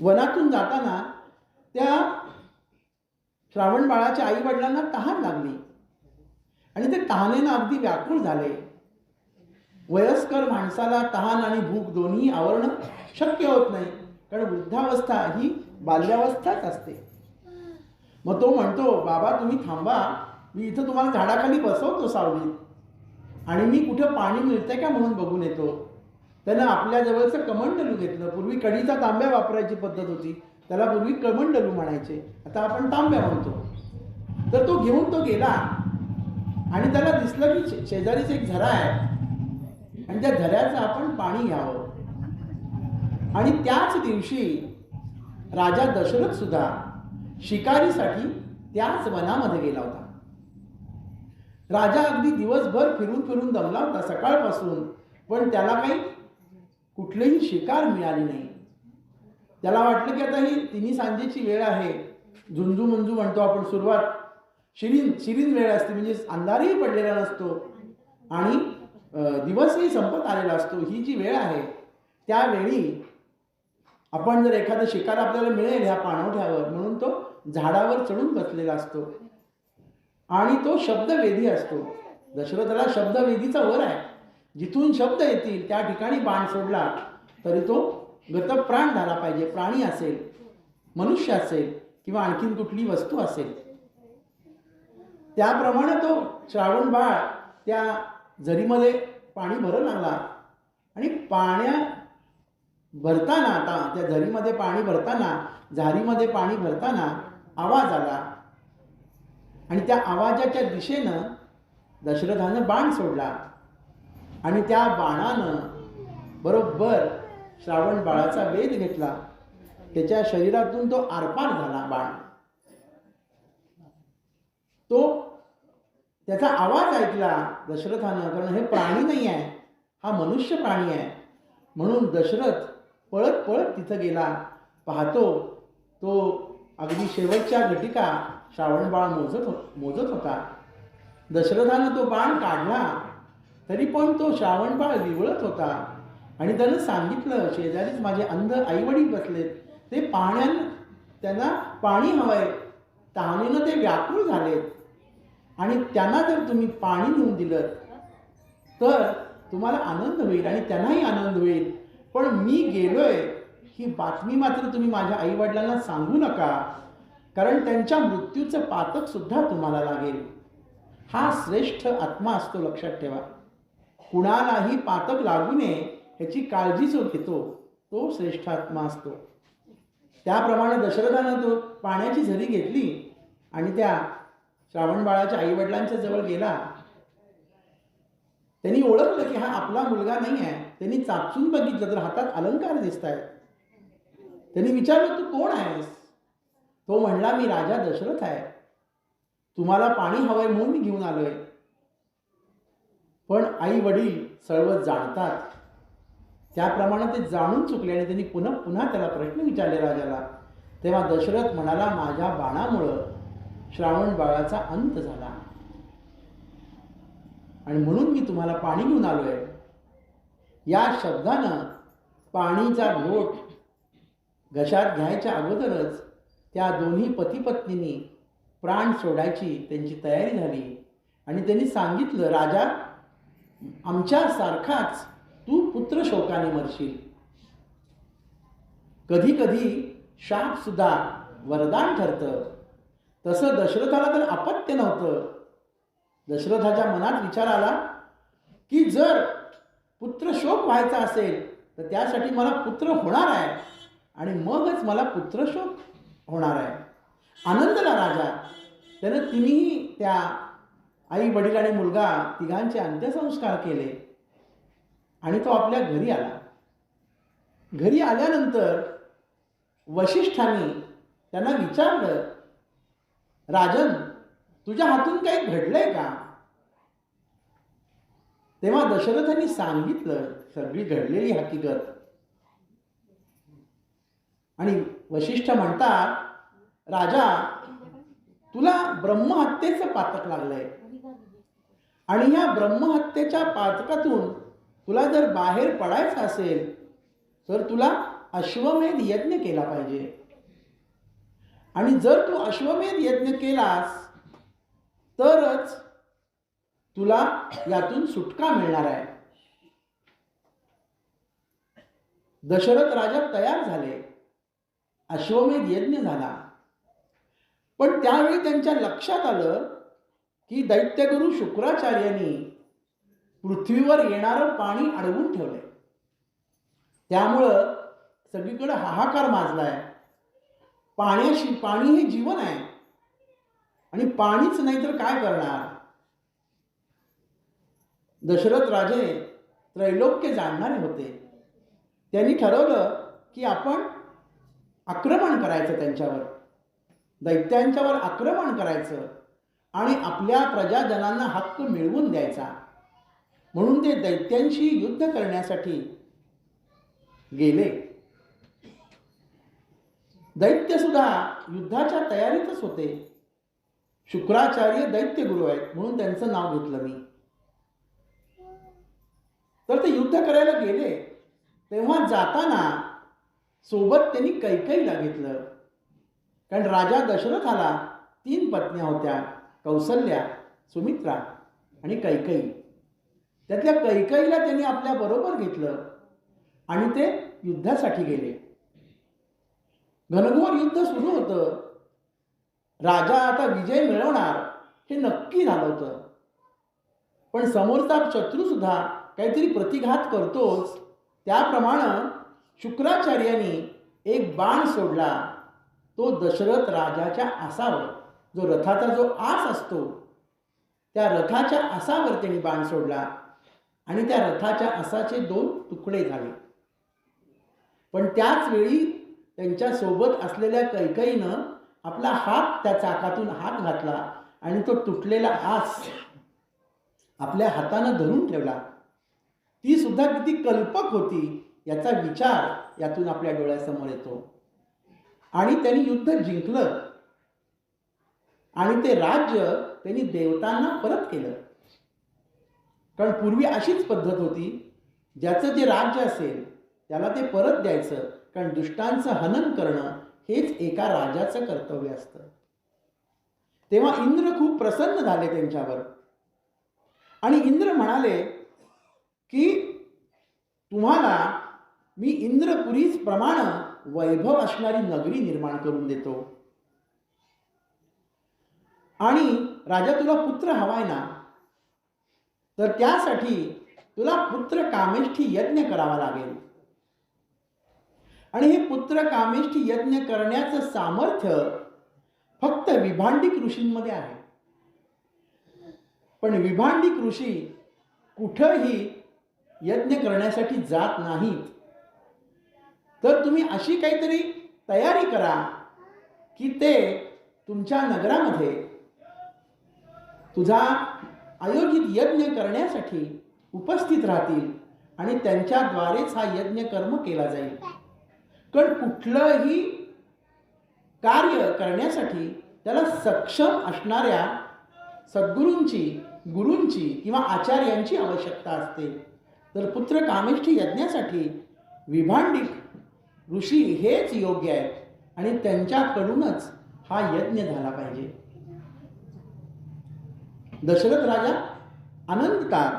वनातून जाताना त्या श्रावण बाळाच्या आई वडिलांना तहान लागली आणि ते तहानेनं अगदी व्याकुळ झाले. वयस्कर माणसाला तहान आणि भूक दोन्ही आवरणं शक्य होत नाही, कारण वृद्धावस्था ही बाल्यावस्थाच असते. मग तो म्हणतो, बाबा तुम्ही थांबा, मी इथं तुम्हाला झाडाखाली बसवतो सावलीत, आणि मी कुठं पाणी मिळतंय का म्हणून बघून येतो. त्यानं आपल्या जवळचं कमंडलू घेतलं. पूर्वी कडीचा तांब्या वापरायची पद्धत होती, त्याला पूर्वी कमंडलू म्हणायचे, आता आपण तांब्या म्हणतो. तर तो घेऊन तो गेला आणि त्याला दिसलं की शेजारीच एक झरा आहे आणि त्या झऱ्याचं आपण पाणी घ्यावं. आणि त्याच दिवशी राजा दशरथ सुद्धा शिकारीसाठी त्याच वनामध्ये गेला होता. राजा अगदी दिवसभर फिरून फिरून दमला होता सकाळपासून, पण त्याला काही कुठलीही शिकार मिळाली नाही. त्याला वाटलं की आता ही तिन्ही सांजेची वेळ आहे, झुंजू मंजू म्हणतो आपण, सुरुवात शिरीन वेळ असते, म्हणजे अंधारही पडलेला नसतो आणि दिवसही संपत आलेला असतो. ही जी वेळ आहे त्यावेळी आपण जर एखादं शिकार आपल्याला मिळेल ह्या पाणवठ्यावर म्हणून तो झाडावर चढून बसलेला असतो आणि तो शब्दवेधी असतो. दशरथाला शब्दवेधीचा वर आहे, जिथून शब्द येतील त्या ठिकाणी बाण सोडला तरी तो गतप्राण झाला पाहिजे. प्राणी असेल, मनुष्य असेल किंवा आणखीन कुठली वस्तू असेल. त्याप्रमाणे तो श्रावण बाळ त्या झरीमध्ये पाणी भरू लागला आणि पाण्या भरताना, आता त्या झरीमध्ये पाणी भरताना, झारीमध्ये पाणी भरताना आवाज आला आणि त्या आवाजाच्या दिशेनं दशरथानं बाण सोडला आणि त्या बाणानं बरोबर श्रावण बाळाचा वेध घेतला. त्याच्या शरीरातून तो आरपार झाला बाण. तो त्याचा आवाज ऐकला दशरथानं, कारण हे प्राणी नाही आहे, हा मनुष्य प्राणी आहे. म्हणून दशरथ पळत पळत तिथं गेला. पाहतो तो अगदी शेवटच्या घटिका श्रावण बाळ मोजत होता. दशरथानं तो बाण काढला तरी पण तो श्रावण बाळ विवळत होता आणि त्यानं सांगितलं, शेजारीच माझे अंध आईवडील बसलेत, ते पाण्यानं त्यांना पाणी हवंय, तहानेनं ते व्याकुळ झालेत आणि त्यांना जर तुम्ही पाणी नेऊन दिलं तर तुम्हाला आनंद होईल आणि त्यांनाही आनंद होईल. पण मी गेलोय ही बातमी मात्र तुम्ही माझ्या आईवडिलांना सांगू नका, कारण त्यांच्या मृत्यूचं पातक सुद्धा तुम्हाला लागेल. हा श्रेष्ठ आत्मा असतो, लक्षात ठेवा. कुणालाही पातक लागू नये ह्याची काळजी जो घेतो तो श्रेष्ठ आत्मा असतो. त्याप्रमाणे दशरथानं तो पाण्याची झरी घेतली आणि त्या श्रावण बाळाच्या आईवडिलांच्या जवळ गेला. त्यांनी ओळखलं की हा आपला मुलगा नाही आहे. त्यांनी चापसून बघितलं तर हातात अलंकार दिसत आहेत. त्यांनी विचारलं, तू कोण आहेस? तो म्हणला, मी राजा दशरथ आहे, तुम्हाला पाणी हवंय म्हणून मी घेऊन आलोय. पण आई वडील सर्व जाणतात, त्याप्रमाणे ते जाणून चुकले आणि त्यांनी पुन्हा पुन्हा त्याला प्रश्न विचारले राजाला. तेव्हा दशरथ म्हणाला, माझ्या बाणामुळं श्रावण बाळाचा अंत झाला आणि म्हणून मी तुम्हाला पाणी घेऊन आलोय. या शब्दानं पाणीचा घोट घशात घ्यायच्या अगोदरच त्या दोन्ही पतीपत्नींनी प्राण सोडायची त्यांची तयारी झाली आणि त्यांनी सांगितलं, राजा आमच्यासारखाच तू पुत्र शोकाने मरशील. कधी कधी शाप सुद्धा वरदान ठरतं. तसं दशरथाला तर अपत्य नव्हतं. दशरथाच्या मनात विचार आला की जर पुत्र शोक व्हायचा असेल तर त्यासाठी मला पुत्र होणार आहे आणि मगच मला पुत्र शोक होणार आहे. आनंदला राजा. त्यानं तिन्ही त्या आई वडील आणि मुलगा तिघांचे अंत्यसंस्कार केले आणि तो आपल्या घरी आला. घरी आल्यानंतर वशिष्ठांनी त्यांना विचारलं, राजन तुझ्या हातून काही घडलंय का? तेव्हा दशरथांनी सांगितलं सगळी घडलेली हकीकत. आणि वशिष्ठ म्हणतात, राजा तुला ब्रह्महत्येचं पातक लागलंय आणि या ब्रह्महत्येच्या पातकातून तुला जर बाहेर पडायचं असेल तर तुला अश्वमेध यज्ञ केला पाहिजे. आणि जर तू अश्वमेध यज्ञ केलास तरच तुला यातून सुटका मिळणार आहे. दशरथ राजा तयार झाले, अश्वमेध यज्ञ झाला. पण त्यावेळी त्यांच्या लक्षात आलं की दैत्यगुरु शुक्राचार्यांनी पृथ्वीवर येणारं पाणी अडवून ठेवलंय. त्यामुळं सगळीकडे हाहाकार माजलाय. पाणी हे जीवन आहे आणि पाणीच नाही तर काय करणार. दशरथ राजे त्रैलोक्य जाणणारे होते. त्यांनी ठरवलं की आपण आक्रमण करायचं, त्यांच्यावर दैत्यांच्यावर आक्रमण करायचं आणि आपल्या प्रजाजनांना हक्क मिळवून द्यायचा. म्हणून ते दैत्यांशी युद्ध करण्यासाठी गेले. दैत्य सुद्धा युद्धाच्या तयारीतच होते. शुक्राचार्य दैत्यगुरु आहेत म्हणून त्यांचं नाव घेतलं मी. तर ते युद्ध करायला गेले. तेव्हा जाताना सोबत त्यांनी कैकेयीला घेतलं. कारण राजा दशरथाला 3 पत्न्या होत्या, कौसल्या, सुमित्रा आणि कैकेयी. त्यातल्या कैकेयीला त्यांनी आपल्या बरोबर घेतलं आणि ते युद्धासाठी गेले. घनघोर युद्ध सुरू होतं. राजा आता विजय मिळवणार हे नक्की झालं होतं. पण समोरचा शत्रू सुद्धा काहीतरी प्रतिघात करतोच. त्याप्रमाणे शुक्राचार्यांनी एक बाण सोडला. तो दशरथ राजाच्या आसावर, जो रथाचा जो आस असतो त्या रथाच्या आसावर त्यांनी बाण सोडला आणि त्या रथाच्या आसाचे 2 तुकडे झाले. पण त्याच वेळी त्यांच्या सोबत असलेल्या कैकेयीनं आपला हात त्या चाकातून हात घातला आणि तो तुटलेला आस आपल्या हातानं धरून ठेवला. ती सुद्धा किती कल्पक होती याचा विचार यातून आपल्या डोळ्यासमोर येतो. आणि त्यांनी युद्ध जिंकलं आणि ते राज्य त्यांनी देवतांना परत केलं. कारण पूर्वी अशीच पद्धत होती, ज्याचं जे राज्य असेल त्याला ते परत द्यायचं. कारण दुष्टांचं हनन करणं हेच एका राजाचं कर्तव्य असतं. तेव्हा इंद्र खूप प्रसन्न झाले त्यांच्यावर आणि इंद्र म्हणाले की तुम्हाला मी इंद्रपुरीच प्रमाण वैभव असणारी नगरी निर्माण करून देतो. आणि राजा तुला पुत्र हवाय ना, तर त्यासाठी तुला पुत्र कामेष्ठी यज्ञ करावा लागेल. आणि हे पुत्र कामेष्ठी यज्ञ करण्याचं सामर्थ्य फक्त विभांडिक ऋषींमध्ये आहे. पण विभांडिक ऋषी कुठंही यज्ञ करण्यासाठी जात नाहीत. तर तुम्ही अशी काहीतरी तयारी करा की ते तुमच्या नगरामध्ये तुझा आयोजित यज्ञ करण्यासाठी उपस्थित राहतील आणि त्यांच्याद्वारेच हा यज्ञ कर्म केला जाईल. कारण कुठलंही कार्य करण्यासाठी त्याला सक्षम असणाऱ्या सद्गुरूंची, गुरूंची किंवा आचार्यांची आवश्यकता असते. तर पुत्र कामेष्ठी यज्ञासाठी विभांडिक ऋषी हेच योग्य आहेत आणि त्यांच्याकडूनच हा यज्ञ झाला पाहिजे. दशरथ राजा आनंदकार.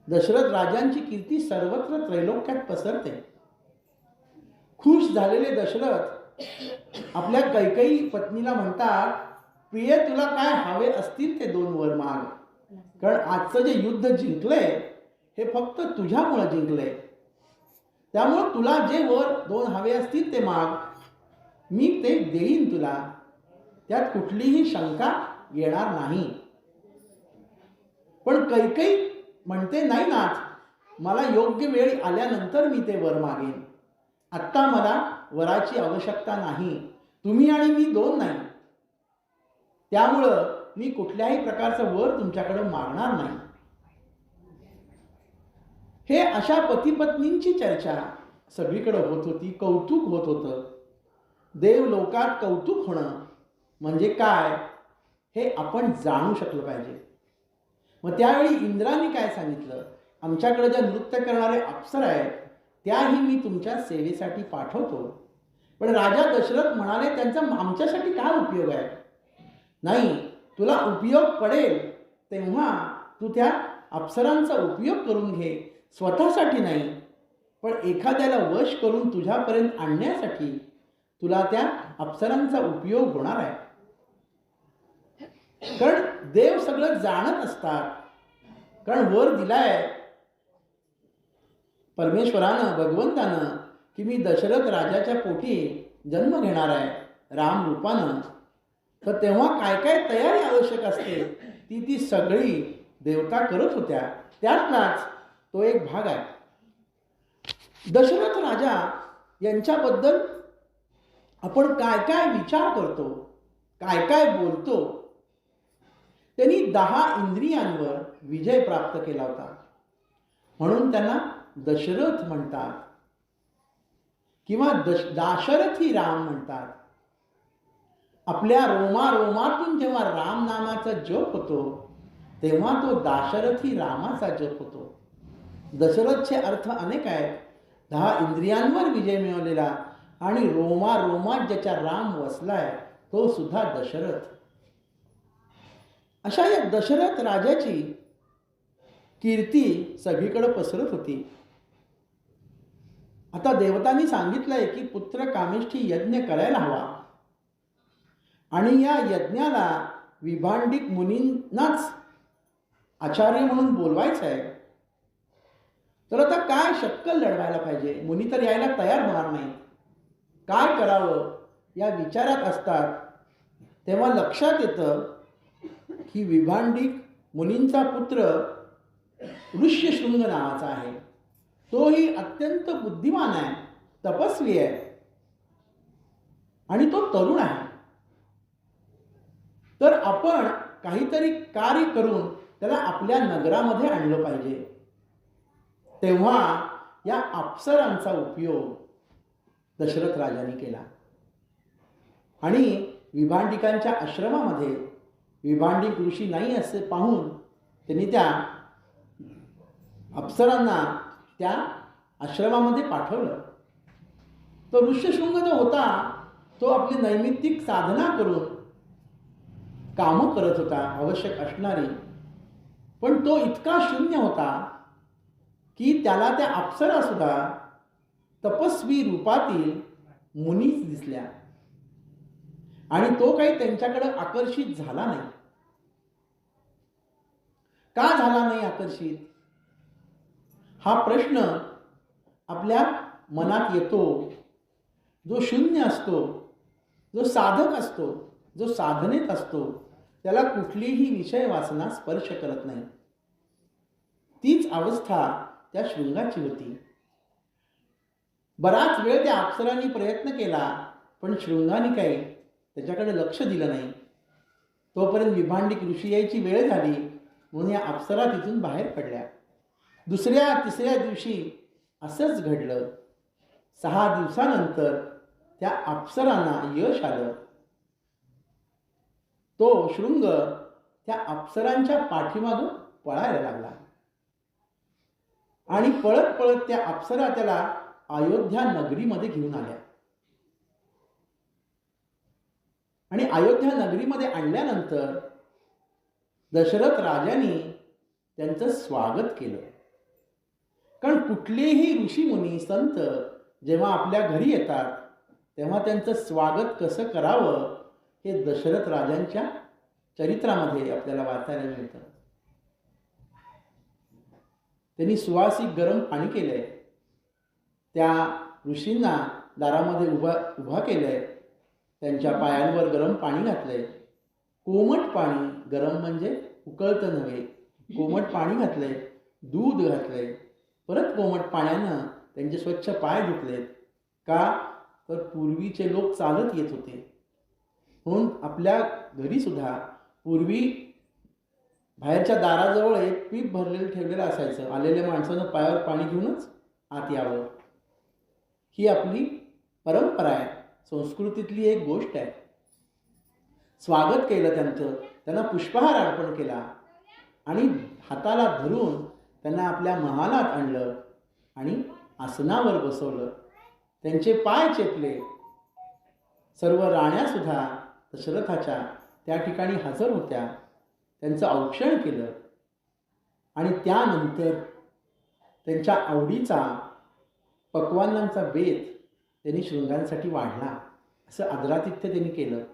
दशरथ राजांची कीर्ती सर्वत्र त्रैलोक्यात पसरते. खुश झालेले दशरथ आपल्या कैकेयी पत्नीला म्हणतात, प्रिय तुला काय हवे असतील ते 2 वर माग. कारण आजचं जे युद्ध जिंकलंय हे फक्त तुझ्यामुळे जिंकलंय. त्यामुळे तुला जे वर 2 हवे असतील ते माग, मी ते देईन तुला. त्यात कुठलीही शंका येणार नाही. पण कैकेयी म्हणते, नाही नाथ, मला योग्य वेळ आल्यानंतर मी ते वर मागेन. आत्ता मला वराची आवश्यकता नाही. तुम्ही आणि मी 2 नाही. त्यामुळं मी कुठल्याही प्रकारचं वर तुमच्याकडे मागणार नाही. हे अशा पतीपत्नींची चर्चा सगळीकडे होत होती. कौतुक होत होतं. देवलोकात कौतुक होणं म्हणजे काय हे आपण जाणू शकलं पाहिजे. मग त्यावेळी इंद्राने काय सांगितलं, आमच्याकडे ज्या नृत्य करणारे अप्सरा आहेत त्याही मी तुमच्या सेवेसाठी पाठवतो. पण राजा दशरथ म्हणाले, त्यांचा आमच्यासाठी काय उपयोग आहे? नाही, तुला उपयोग पडेल तेव्हा तू त्या अप्सरांचा उपयोग करून घे, स्वतःसाठी नाही, पण एखाद्याला वश करून तुझ्यापर्यंत आणण्यासाठी तुला त्या अप्सरांचा उपयोग होणार आहे. कारण देव सगळं जाणत असतात. कारण वर दिलाय परमेश्वरानं, भगवंतानं, की मी दशरथ राजाच्या पोटी जन्म घेणार आहे राम रूपानं. तर तेव्हा काय काय तयारी आवश्यक असते ती सगळी देवता करत होत्या. त्यातलाच तो एक भाग आहे. दशरथ राजा यांच्याबद्दल आपण काय काय विचार करतो, काय काय बोलतो. त्यांनी 10 इंद्रियांवर विजय प्राप्त केला होता, म्हणून त्यांना दशरथ म्हणतात किंवा दाशरथी राम म्हणतात. आपल्या रोमारोमातून जेव्हा राम नामाचा जप होतो तेव्हा तो दाशरथी रामाचा जप होतो. दशरथचे अर्थ अनेक आहेत. 10 इंद्रियांवर विजय मिळवलेला आणि रोमारोमात ज्याच्या राम वसलाय तो सुद्धा दशरथ. अशा या दशरथ राजाची कीर्ती सगळीकडे पसरत होती. आता देवतांनी सांगितलंय की पुत्र कामेष्ठी यज्ञ करायला हवा आणि या यज्ञाला विभांडिक मुनींनाच आचार्य म्हणून बोलवायचं आहे. तर आता काय शक्कल लढवायला पाहिजे? मुनी तर यायला तयार होणार नाही. काय करावं या विचारात असतात तेव्हा लक्षात येतं की विभांडिक मुनींचा पुत्र ऋष्यशृंग नावाचा आहे. तोही अत्यंत बुद्धिमान आहे, तपस्वी आहे आणि तो तरुण आहे. तर आपण काहीतरी कार्य करून त्याला आपल्या नगरामध्ये आणलं पाहिजे. तेव्हा या अप्सरांचा उपयोग दशरथ राजाने केला आणि विभांडिकांच्या आश्रमामध्ये विभांडिक ऋषी नाही असे पाहून त्यांनी त्या अप्सरांना त्या आश्रमामध्ये पाठवलं. तो ऋष्यशृंग जो होता तो आपली नैमित्तिक साधना करून कामं करत होता आवश्यक असणारी, पण तो इतका शून्य होता की त्याला त्या अप्सरा सुद्धा तपस्वी रूपातील मुनीच दिसल्या आणि तो काही त्यांच्याकडे आकर्षित झाला नाही. का झाला नाही आकर्षित? हा प्रश्न आपल्या मनात येतो. जो शून्य असतो, जो साधक असतो, जो साधनेत असतो, त्याला कुठलीही विषय वासना स्पर्श करत नाही. तीच अवस्था त्या शृंगाची होती. बराच वेळ त्या अप्सरांनी प्रयत्न केला पण शृंगाने काही त्याच्याकडे लक्ष दिलं नाही. तोपर्यंत विभांडिक ऋषी यायची वेळ झाली म्हणून या अप्सरा तिथून बाहेर पडल्या. दुसऱ्या तिसऱ्या दिवशी असंच घडलं. 6 दिवसानंतर त्या अप्सरांना यश आलं. तो शृंग त्या अप्सरांच्या पाठीमागं पळायला लागला आणि पळत पळत त्या अप्सरा त्याला अयोध्या नगरीमध्ये घेऊन आल्या आणि अयोध्या नगरीमध्ये आणल्यानंतर दशरथ राजांनी त्यांचं स्वागत केलं. कारण कुठलेही ऋषीमुनी संत जेव्हा आपल्या घरी येतात तेव्हा त्यांचं स्वागत कसं करावं हे दशरथ राजांच्या चरित्रामध्ये आपल्याला वाचायला मिळतं. त्यांनी सुवासिक गरम पाणी केलंय, त्या ऋषींना दारामध्ये उभा केलंय, त्यांच्या पायांवर गरम पाणी घातलंय. कोमट पाणी, गरम म्हणजे उकळतं नव्हे, कोमट पाणी घातलंय, दूध घातलंय. परत कोमट पाण्यानं त्यांचे स्वच्छ पाय धुतलेत. का तर पूर्वीचे लोक चालत येत होते म्हणून आपल्या घरी सुद्धा पूर्वी बाहेरच्या दाराजवळ एक पीप भरलेलं ठेवलेलं असायचं. आलेल्या माणसानं पायावर पाणी घेऊनच आत यावं. ही आपली परंपरा आहे, संस्कृतीतली एक गोष्ट आहे. स्वागत केलं त्यांचं, त्यांना पुष्पहार अर्पण केला आणि हाताला धरून त्यांना आपल्या महालात आणलं आणि आसनावर बसवलं, त्यांचे पाय चेपले. सर्व राण्यासुद्धा दशरथाच्या त्या ठिकाणी हजर होत्या. त्यांचं औक्षण केलं आणि त्यानंतर त्यांच्या आवडीचा पक्वान्नांचा बेत त्यांनी शृंगांसाठी वाढला. असं आदरातिथ्य त्यांनी केलं.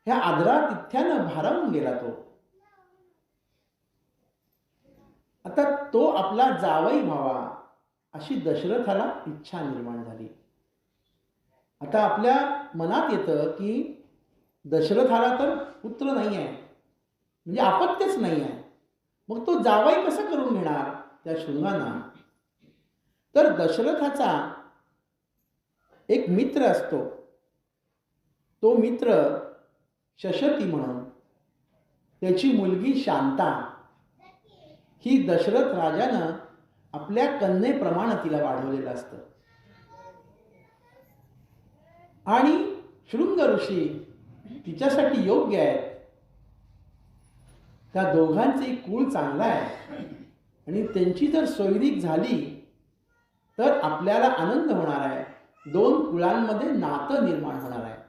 ह्या आदरातिथ्यानं भारावून गेला तो. आता तो आपला जावई व्हावा अशी दशरथाला इच्छा निर्माण झाली. आता आपल्या मनात येतं की दशरथाला तर पुत्र नाही आहे, म्हणजे अपत्यच नाही आहे, मग तो जावई कसं करून घेणार त्या शृंगांना. तर दशरथाचा एक मित्र असतो, तो मित्र शशती म्हणून. त्याची मुलगी शांता ही दशरथ राजानं आपल्या कन्येप्रमाणे तिला वाढवलेलं असतं. आणि शृंग ऋषी तिच्यासाठी योग्य आहेत. त्या दोघांचे कुळ चांगला आहे आणि त्यांची जर सोयरीक झाली तर आपल्याला आनंद होणार आहे. दोन कुळांमध्ये नातं निर्माण होणार आहे.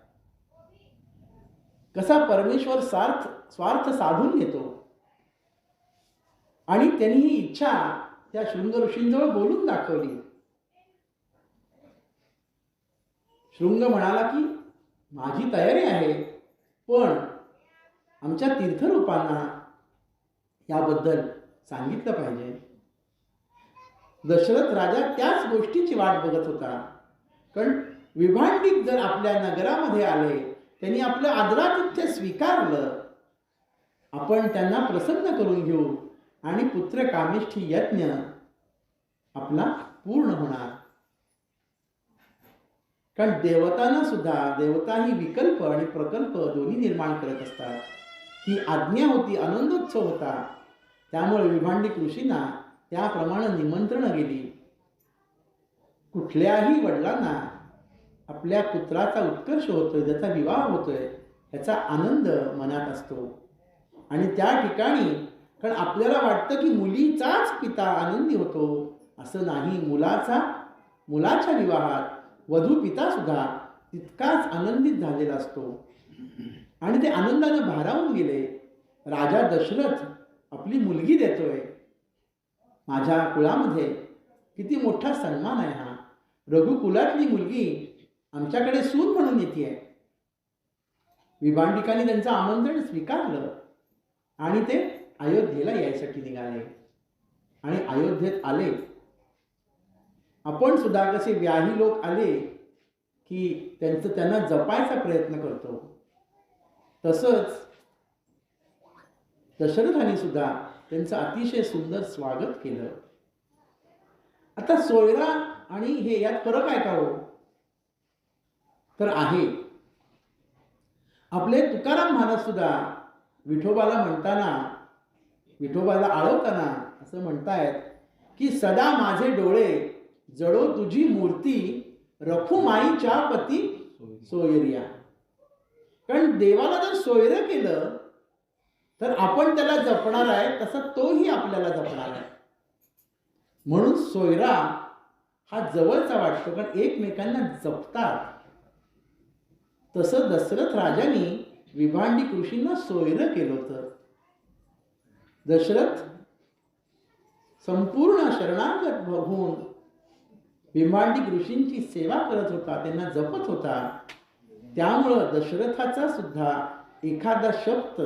कसा परमेश्वर स्वार्थ साधून घेतो. आणि त्यांनी ही इच्छा त्या शृंग ऋषींजवळ बोलून दाखवली. शृंग म्हणाला की माझी तयारी आहे, पण आमच्या तीर्थरूपांना याबद्दल सांगितलं पाहिजे. दशरथ राजा त्याच गोष्टीची वाट बघत होता. कारण विभांडिक जर आपल्या नगरामध्ये आले, त्यांनी आपलं आदरातिथ्य स्वीकारलं, आपण त्यांना प्रसन्न करून घेऊ आणि पुत्र कामेष्ठी यज्ञ आपला पूर्ण होणार. कारण देवतांना सुद्धा, देवता ही विकल्प आणि प्रकल्प दोन्ही निर्माण करत असतात. ही आज्ञा होती, आनंदोत्सव होता. त्यामुळे विभांडिक ऋषींना त्याप्रमाणे निमंत्रणं गेली. कुठल्याही वडिलांना आपल्या पुत्राचा उत्कर्ष होतोय, त्याचा विवाह होतोय, याचा आनंद मनात असतो. आणि त्या ठिकाणी कारण आपल्याला वाटतं की मुलीचाच पिता आनंदी होतो, असं नाही. मुलाच्या विवाहात वधू पिता सुद्धा तितकाच आनंदित झालेला असतो. आणि ते आनंदानं भारावून गेले. राजा दशरथ आपली मुलगी देतोय. माझ्या कुळामध्ये किती मोठा सन्मान आहे हा. रघुकुलातली मुलगी आमच्याकडे सून म्हणून येते. विभांडिकांनी त्यांचं आमंत्रण स्वीकारलं आणि ते अयोध्येला यायसाठी निघाले. आणि अयोध्येत आले. आपण सुद्धा कसे व्याही लोक आले की त्यांना जपायचा प्रयत्न करतो, तसंच दशरथाने सुद्धा त्यांचं अतिशय सुंदर स्वागत केलं. आता सोयरा आणि हे यात फरक आहे का हो? तर आहे. आपले तुकाराम महाराज सुद्धा विठोबाला आळवताना असं म्हणतायत की सदा माझे डोळे जडो तुझी मूर्ती, रखू माईच्या पती सोयरिया. कारण देवाला जर सोयरं केलं तर आपण त्याला जपणार आहे, तसं तोही आपल्याला जपणार आहे. म्हणून सोयरा हा जवळचा वाटतो, कारण एकमेकांना जपतात. तसं दशरथ राजांनी विभांडिक ऋषींना सोयरं केलं होतं. दशरथ संपूर्ण शरणागत होऊन विभांडिक ऋषींची सेवा करत होता, त्यांना जपत होता. त्यामुळं दशरथाचा सुद्धा एखादा शब्द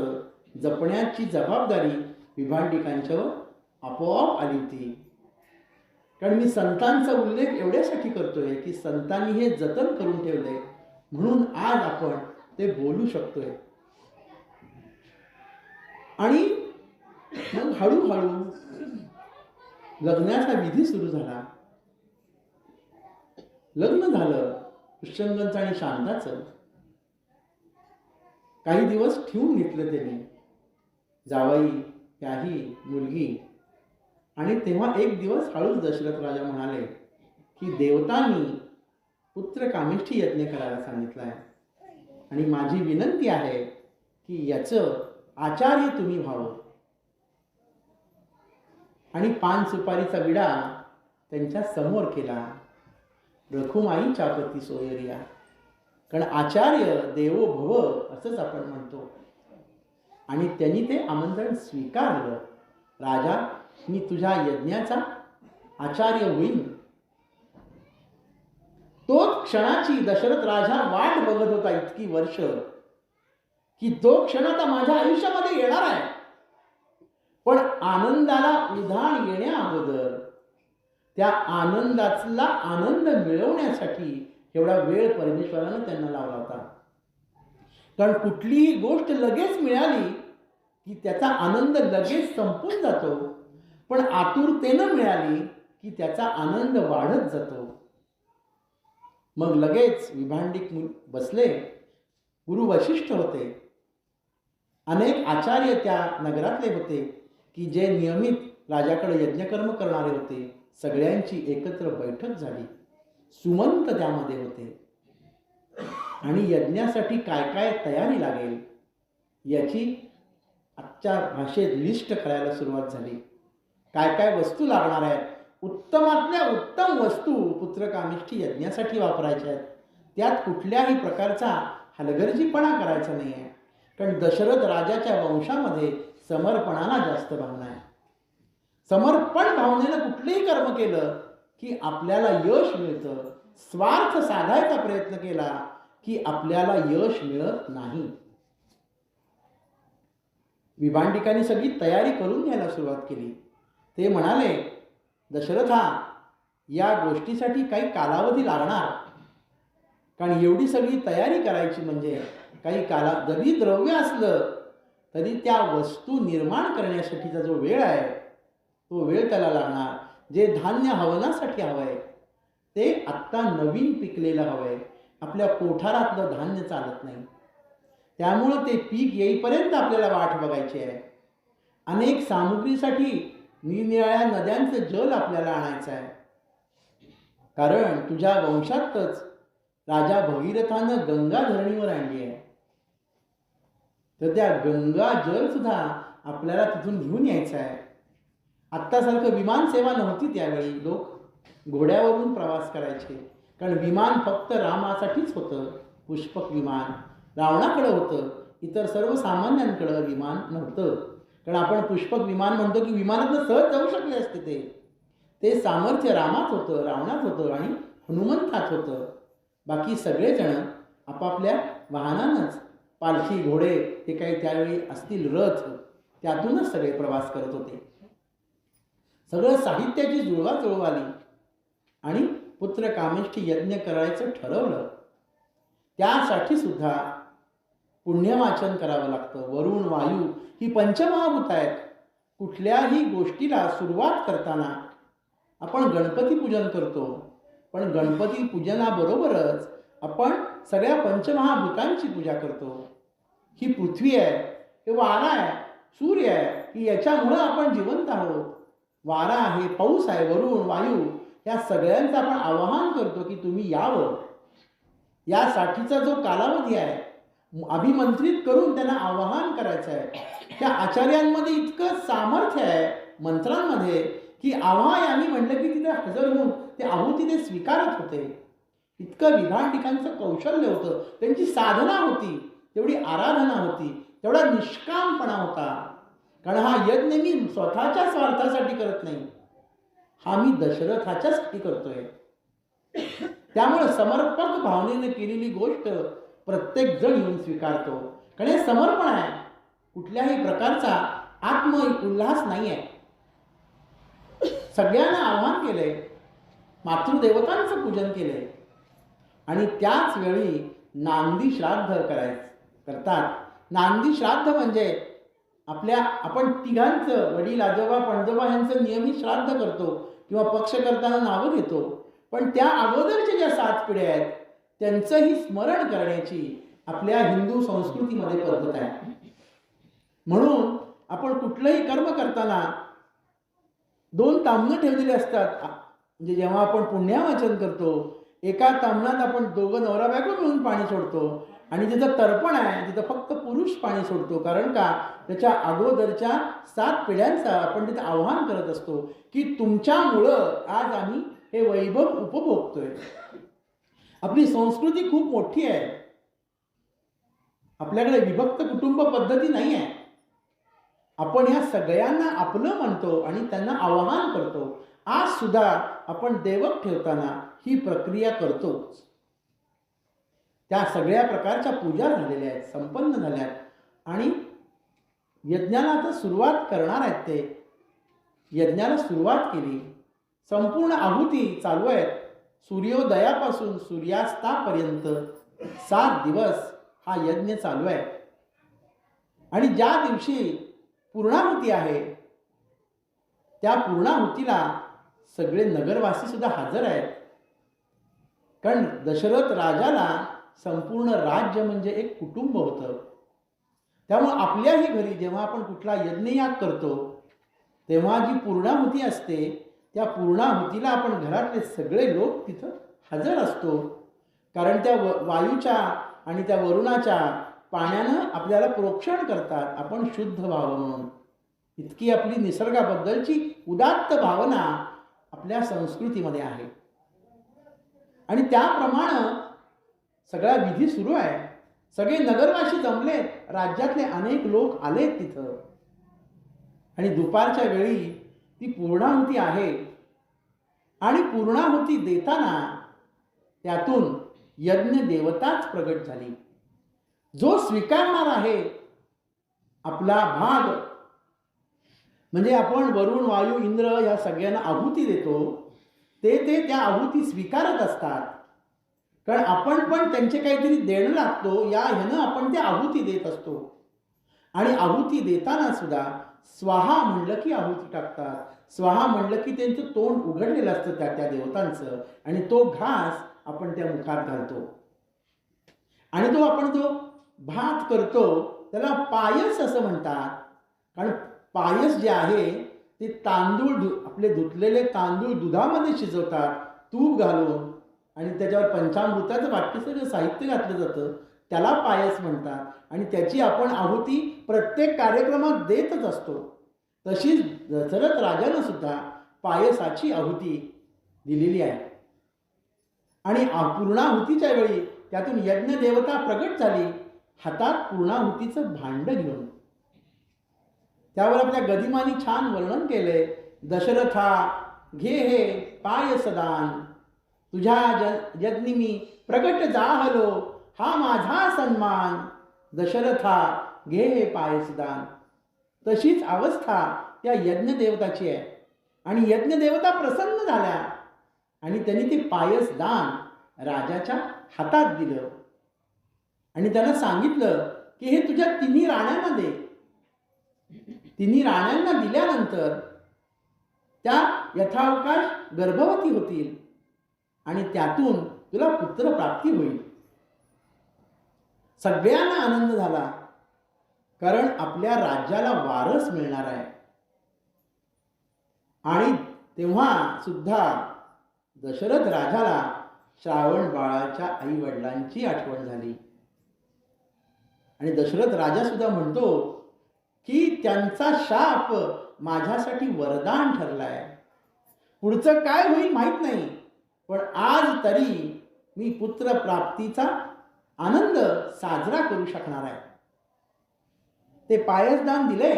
जपण्याची जबाबदारी विभांडिकांच्यावर आपोआप आली होती. कारण मी संतांचा उल्लेख एवढ्यासाठी करतोय की संतांनी हे जतन करून ठेवलंय, म्हणून आज आपण ते बोलू शकतोय. आणि मग हळूहळू लग्नाचा विधी सुरू झाला. लग्न झालं पुष्यंगचं आणि शांताचं. काही दिवस ठेवून घेतलं त्यांनी, जावई, त्याही मुलगी. आणि तेव्हा एक दिवस हळूच दशरथ राजा म्हणाले की देवतांनी पुत्र कामेष्ठी यज्ञ करायला सांगितलं आहे आणि माझी विनंती आहे की याचं आचार्य तुम्ही व्हावं. आणि पान सुपारीचा विडा त्यांच्या समोर केला. रखुमाई चापती सोयरिया. कारण आचार्य देवो भव असंच आपण म्हणतो. आणि त्यांनी ते आमंत्रण स्वीकारलं. राजा, मी तुझ्या यज्ञाचा आचार्य होईन. तोच क्षणाची दशरथ राजा वाट बघत होता इतकी वर्ष, की तो क्षण आता माझ्या आयुष्यामध्ये येणार आहे. पण आनंदाला उधाण येण्या अगोदर त्या आनंदातला आनंद मिळवण्यासाठी एवढा वेळ परमेश्वरानं त्यांना लावला होता. कारण कुठलीही गोष्ट लगेच मिळाली की त्याचा आनंद लगेच संपून जातो, पण आतुरतेनं मिळाली की त्याचा आनंद वाढत जातो. मग लगेच विभांडिक बसले. गुरु वशिष्ठ होते. अनेक आचार्य त्या नगरातले होते की जे नियमित राजाकडे यज्ञकर्म करणारे होते. सगळ्यांची एकत्र बैठक झाली. सुमंत त्यामध्ये होते. आणि यज्ञासाठी काय काय तयारी लागेल याची आजच्या भाषेत लिस्ट करायला सुरुवात झाली. काय काय वस्तू लागणार आहेत. उत्तमातल्या उत्तम वस्तू पुत्रकामेष्ठी यज्ञासाठी वापरायच्या आहेत. त्यात कुठल्याही प्रकारचा हलगर्जीपणा करायचा नाही आहे. कारण दशरथ राजाच्या वंशामध्ये समर्पणाला जास्त भावना आहे. समर्पण भावनेनं कुठलेही कर्म केलं की आपल्याला यश मिळतं. स्वार्थ साधायचा प्रयत्न केला की आपल्याला यश मिळत नाही. विभांडिकांनी सगळी तयारी करून घ्यायला सुरुवात केली. ते म्हणाले, दशरथा, या गोष्टीसाठी काही कालावधी लागणार. कारण एवढी सगळी तयारी करायची म्हणजे काही जरी द्रव्य असलं तरी त्या वस्तू निर्माण करण्यासाठीचा जो वेळ आहे तो वेळ त्याला लागणार. जे धान्य हवनासाठी हवं आहे ते आत्ता नवीन पिकलेलं हवं आहे. आपल्या कोठारातलं धान्य चालत नाही. त्यामुळं ते पीक येईपर्यंत आपल्याला वाट बघायची आहे. अनेक सामुग्रीसाठी निरनिराळ्या नद्यांचं जल आपल्याला आणायचं आहे. कारण तुझ्या वंशातच राजा भगीरथानं गंगा धरणीवर आणली आहे. तर त्या गंगा जल सुद्धा आपल्याला तिथून घेऊन यायचं आहे. आत्तासारखं विमान सेवा नव्हती त्यावेळी. लोक घोड्यावरून प्रवास करायचे. कारण विमान फक्त रामासाठीच होतं. पुष्पक विमान रावणाकडं होतं. इतर सर्वसामान्यांकडं विमान नव्हतं. कारण आपण पुष्पक विमान म्हणतो की विमानातनं सहज जाऊ शकले असते. ते सामर्थ्य रामात होतं, रावणात होतं आणि हनुमंतात होतं. बाकी सगळेजण आपापल्या वाहनानंच, पालखी, घोडे, हे काही त्यावेळी असतील रथ, त्यातूनच सगळे प्रवास करत होते. सगळं साहित्याची जुळवाजुळव आली आणि पुत्रकामेष्ठी यज्ञ करायचं ठरवलं. त्यासाठी सुद्धा पुण्यवाचन करावं लागतं. वरुण, वायू ही पंचमहाभूत आहेत. कुठल्याही गोष्टीला सुरुवात करताना आपण गणपती पूजन करतो, पण गणपती पूजनाबरोबरच आपण सगळ्या पंचमहाभूतांची पूजा करतो. ही पृथ्वी आहे, हे वारा आहे, सूर्य आहे, की याच्यामुळं आपण जिवंत आहोत. वारा आहे, पाऊस आहे, वरुण, वायू, या सगळ्यांचं आपण आवाहन करतो की तुम्ही यावं. यासाठीचा जो कालावधी आहे अभिमंत्रित करून त्यांना आवाहन करायचं आहे. त्या आचार्यांमध्ये इतकं सामर्थ्य आहे मंत्रांमध्ये की आव्हा यांनी म्हटलं की तिथे हजर होऊन ते आहुती ते स्वीकारत होते. इतकं विभांडिकांचं कौशल्य होतं. त्यांची साधना होती, तेवढी आराधना होती, तेवढा निष्कामपणा होता. कारण हा यज्ञ मी स्वतःच्या स्वार्थासाठी करत नाही, हा मी दशरथाच्यासाठी करतोय. त्यामुळे समर्पक भावनेने केलेली गोष्ट प्रत्येक जण येऊन स्वीकारतो. कारण हे समर्पण आहे. कुठल्याही प्रकारचा आत्म उल्हास नाही आहे. सगळ्यांना आव्हान केलंय, मातृदेवतांचं पूजन केलंय आणि त्याच वेळी नांदी श्राद्ध करतात. नांदी श्राद्ध म्हणजे आपण तिघांचं, वडील, आजोबा, पणजोबा यांचं नियमित श्राद्ध करतो किंवा पक्ष करताना नावं घेतो. पण त्या अगोदरच्या ज्या 7 पिढ्या आहेत त्यांचंही स्मरण करण्याची आपल्या हिंदू संस्कृतीमध्ये पद्धत आहे. म्हणून आपण कुठलंही कर्म करताना 2 ताम्हणं ठेवलेली असतात. म्हणजे जेव्हा आपण पुण्यावाचन करतो एका ताम्हणात आपण दोघं नवरा बायको मिळून पाणी सोडतो आणि जिथं तर्पण आहे तिथं फक्त पुरुष पाणी सोडतो. कारण का, त्याच्या अगोदरच्या 7 पिढ्यांचं आपण तिथे आव्हान करत असतो की तुमच्यामुळं आज आम्ही हे वैभव उपभोगतोय. आपली संस्कृती खूप मोठी आहे. आपल्याकडे विभक्त कुटुंब पद्धती नाही आहे. आपण ह्या सगळ्यांना आपलं म्हणतो आणि त्यांना आवाहन करतो. आज सुद्धा आपण देवक ठेवताना ही प्रक्रिया करतोच. त्या सगळ्या प्रकारच्या पूजा झालेल्या आहेत, संपन्न झाल्या आहेत आणि यज्ञाला आता सुरुवात करणार आहेत. ते यज्ञाला सुरुवात केली. संपूर्ण आहुती चालू आहेत. सूर्योदयापासून सूर्यास्तापर्यंत 7 दिवस हा यज्ञ चालू आहे. आणि ज्या दिवशी पूर्णाहुती आहे त्या पूर्णाहुतीला सगळे नगरवासी सुद्धा हजर आहेत. कारण दशरथ राजाला संपूर्ण राज्य म्हणजे एक कुटुंब होतं. त्यामुळे आपल्याही घरी जेव्हा आपण कुठला यज्ञयाग करतो तेव्हा जी पूर्णाहुती असते त्या पूर्णाहुतीला आपण घरातले सगळे लोक तिथं हजर असतो. कारण त्या वायूच्या आणि त्या वरुणाच्या पाण्यानं आपल्याला प्रोक्षण करतात, आपण शुद्ध व्हावं म्हणून. इतकी आपली निसर्गाबद्दलची उदात्त भावना आपल्या संस्कृतीमध्ये आहे. आणि त्याप्रमाणे सगळा विधी सुरू आहे. सगळे नगरवासी जमलेत, राज्यातले अनेक लोक आलेत तिथं. आणि दुपारच्या वेळी ती पूर्णाहुती आहे. आणि पूर्णाहुती देताना त्यातून यज्ञ देवताच प्रगट झाली. जो स्वीकारणार आहे आपला भाग, म्हणजे आपण वरुण वायू इंद्र या सगळ्यांना आहुती देतो, ते त्या आहुती स्वीकारत असतात. कारण आपण पण त्यांचे काहीतरी देणं लागतो, या ह्यानं आपण त्या आहुती देत असतो. आणि आहुती देताना सुद्धा स्वाहा म्हणलं की आहुती टाकतात. स्वाहा म्हणलं की त्यांचं तोंड उघडलेलं असतं त्या देवतांचं, आणि तो घास आपण त्या मुखात घालतो. आणि तो आपण जो भात करतो त्याला पायस असं म्हणतात. कारण पायस जे आहे ते तांदूळ आपले धुतलेले तांदूळ दुधामध्ये शिजवतात तूप घालून, आणि त्याच्यावर पंचामृताचं बाकीचं साहित्य घातलं जातं, त्याला पायस म्हणतात. आणि त्याची आपण आहुती प्रत्येक कार्यक्रमात देतच असतो. तशीच दशरथ राजानं सुद्धा पायसाची आहुती दिलेली आहे. आणि पूर्णाहुतीच्या वेळी त्यातून यज्ञ देवता प्रगट झाली, हातात पूर्णाहुतीचं भांड घेऊन. त्यावर आपल्या गदिमानी छान वर्णन केले. दशरथा घे हे पायसदान, तुझ्या यज्ञी मी प्रगट जाहलो, हा माझा सन्मान. दशरथा घे हे पायसदान. तशीच अवस्था त्या यज्ञदेवताची आहे. आणि यज्ञदेवता प्रसन्न झाल्या आणि त्यांनी ते पायसदान राजाच्या हातात दिलं. आणि त्याला सांगितलं की हे तुझ्या 3 राण्यांना दे. 3 राण्यांना दिल्यानंतर त्या यथावकाश गर्भवती होतील आणि त्यातून तुला पुत्रप्राप्ती होईल. सगळ्यांना आनंद झाला, कारण आपल्या राज्याला वारस मिळणार आहे. आणि तेव्हा सुद्धा दशरथ राजाला श्रावण बाळाच्या आई वडिलांची आठवण झाली. आणि दशरथ राजा सुद्धा म्हणतो की त्यांचा शाप माझ्यासाठी वरदान ठरलाय. पुढचं काय होईल माहित नाही, पण आज तरी मी पुत्र प्राप्तीचा आनंद साजरा करू शकणार आहे. ते पायसदान दिले,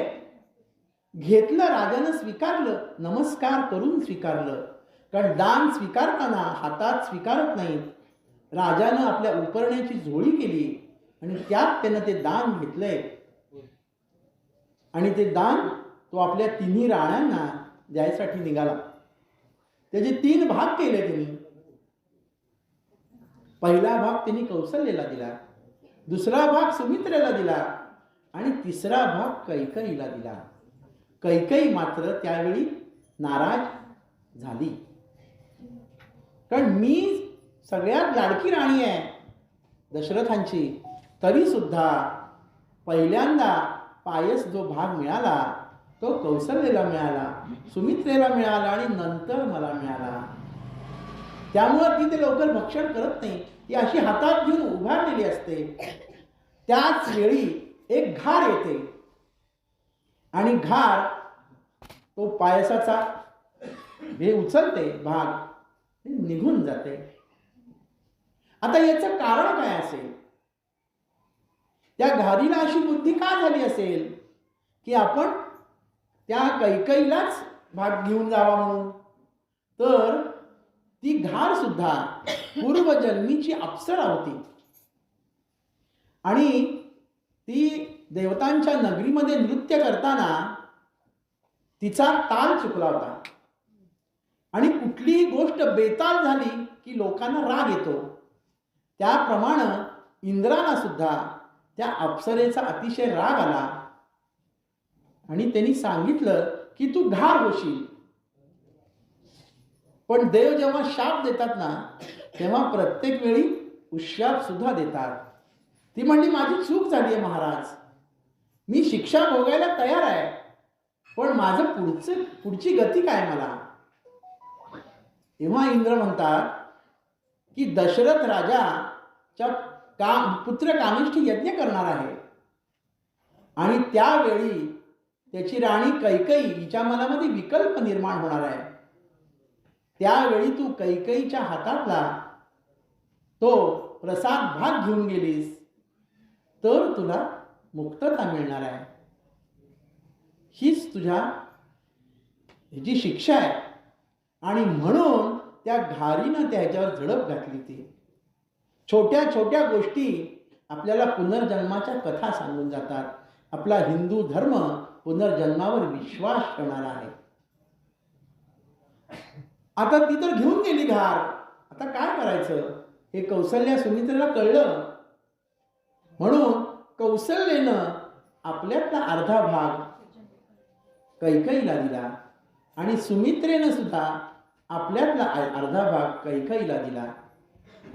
घेतलं, राजानं स्वीकारलं, नमस्कार करून स्वीकारलं. कारण दान स्वीकारताना हातात स्वीकारत नाहीत. राजानं आपल्या उपरण्याची झोळी केली आणि त्यात त्यानं ते दान घेतलंय. आणि ते दान तो आपल्या 3 राण्यांना द्यायसाठी निघाला. त्याचे 3 भाग केले त्यांनी. पहिला भाग त्यांनी कौसल्याला दिला, दुसरा भाग सुमित्रेला दिला आणि तिसरा भाग कैकेयीला दिला. कैकेयी मात्र त्यावेळी नाराज झाली. कारण मी सगळ्यात लाडकी राणी आहे दशरथांची, तरी सुद्धा पहिल्यांदा पायस जो भाग मिळाला तो कौसल्याला मिळाला, सुमित्रेला मिळाला आणि नंतर मला मिळाला. त्यामुळं ती ते लवकर भक्षण करत नाही. ती अशी हातात घेऊन उभारलेली असते. त्याच वेळी एक घार येते आणि घार तो पायसाचा हे उचलते भाग, निघून जाते. आता याचं कारण काय असेल? त्या घारीला अशी बुद्धी का झाली असेल की आपण त्या कैकईलाच भाग घेऊन जावा म्हणून? तर ती घार सुद्धा पूर्वजन्मीची अप्सरा होती आणि ती देवतांच्या नगरीमध्ये नृत्य करताना तिचा ताल चुकला होता आणि कुठलीही गोष्ट बेताल झाली की लोकांना राग येतो. त्याप्रमाणे इंद्राला सुद्धा त्या अप्सरेचा अतिशय राग आला आणि त्यांनी सांगितलं की तू घार होशील. पण देव जेव्हा शाप देतात ना तेव्हा प्रत्येक वेळी उशाप सुद्धा देतात. ती म्हणली माझी चूक झाली आहे महाराज, मी शिक्षा भोगायला तयार आहे, पण माझं पुढची गती काय मला? तेव्हा इंद्र म्हणतात की दशरथ राजाच्या पुत्र कामिष्ठी यज्ञ करणार आहे आणि त्यावेळी त्याची राणी कैकई हिच्या मनामध्ये विकल्प निर्माण होणार आहे. त्यावेळी तू कैकईच्या हातातला तो प्रसाद भाग घेऊन गेलीस तर तुला मुक्तता मिळणार आहे. हीच तुझ्या ह्याची शिक्षा आहे. आणि म्हणून त्या घारीनं त्याच्यावर झडप घातली. ती छोट्या छोट्या गोष्टी आपल्याला पुनर्जन्माच्या कथा सांगून जातात. आपला हिंदू धर्म पुनर्जन्मावर विश्वास करणारा आहे. आता ती तर घेऊन गेली घार, आता काय करायचं हे कौसल्या सुमित्रेला कळलं. म्हणून कौसल्येनं आपल्यातला अर्धा भाग कैकईला दिला आणि सुमित्रेनं सुद्धा आपल्यातला अर्धा भाग कैकईला दिला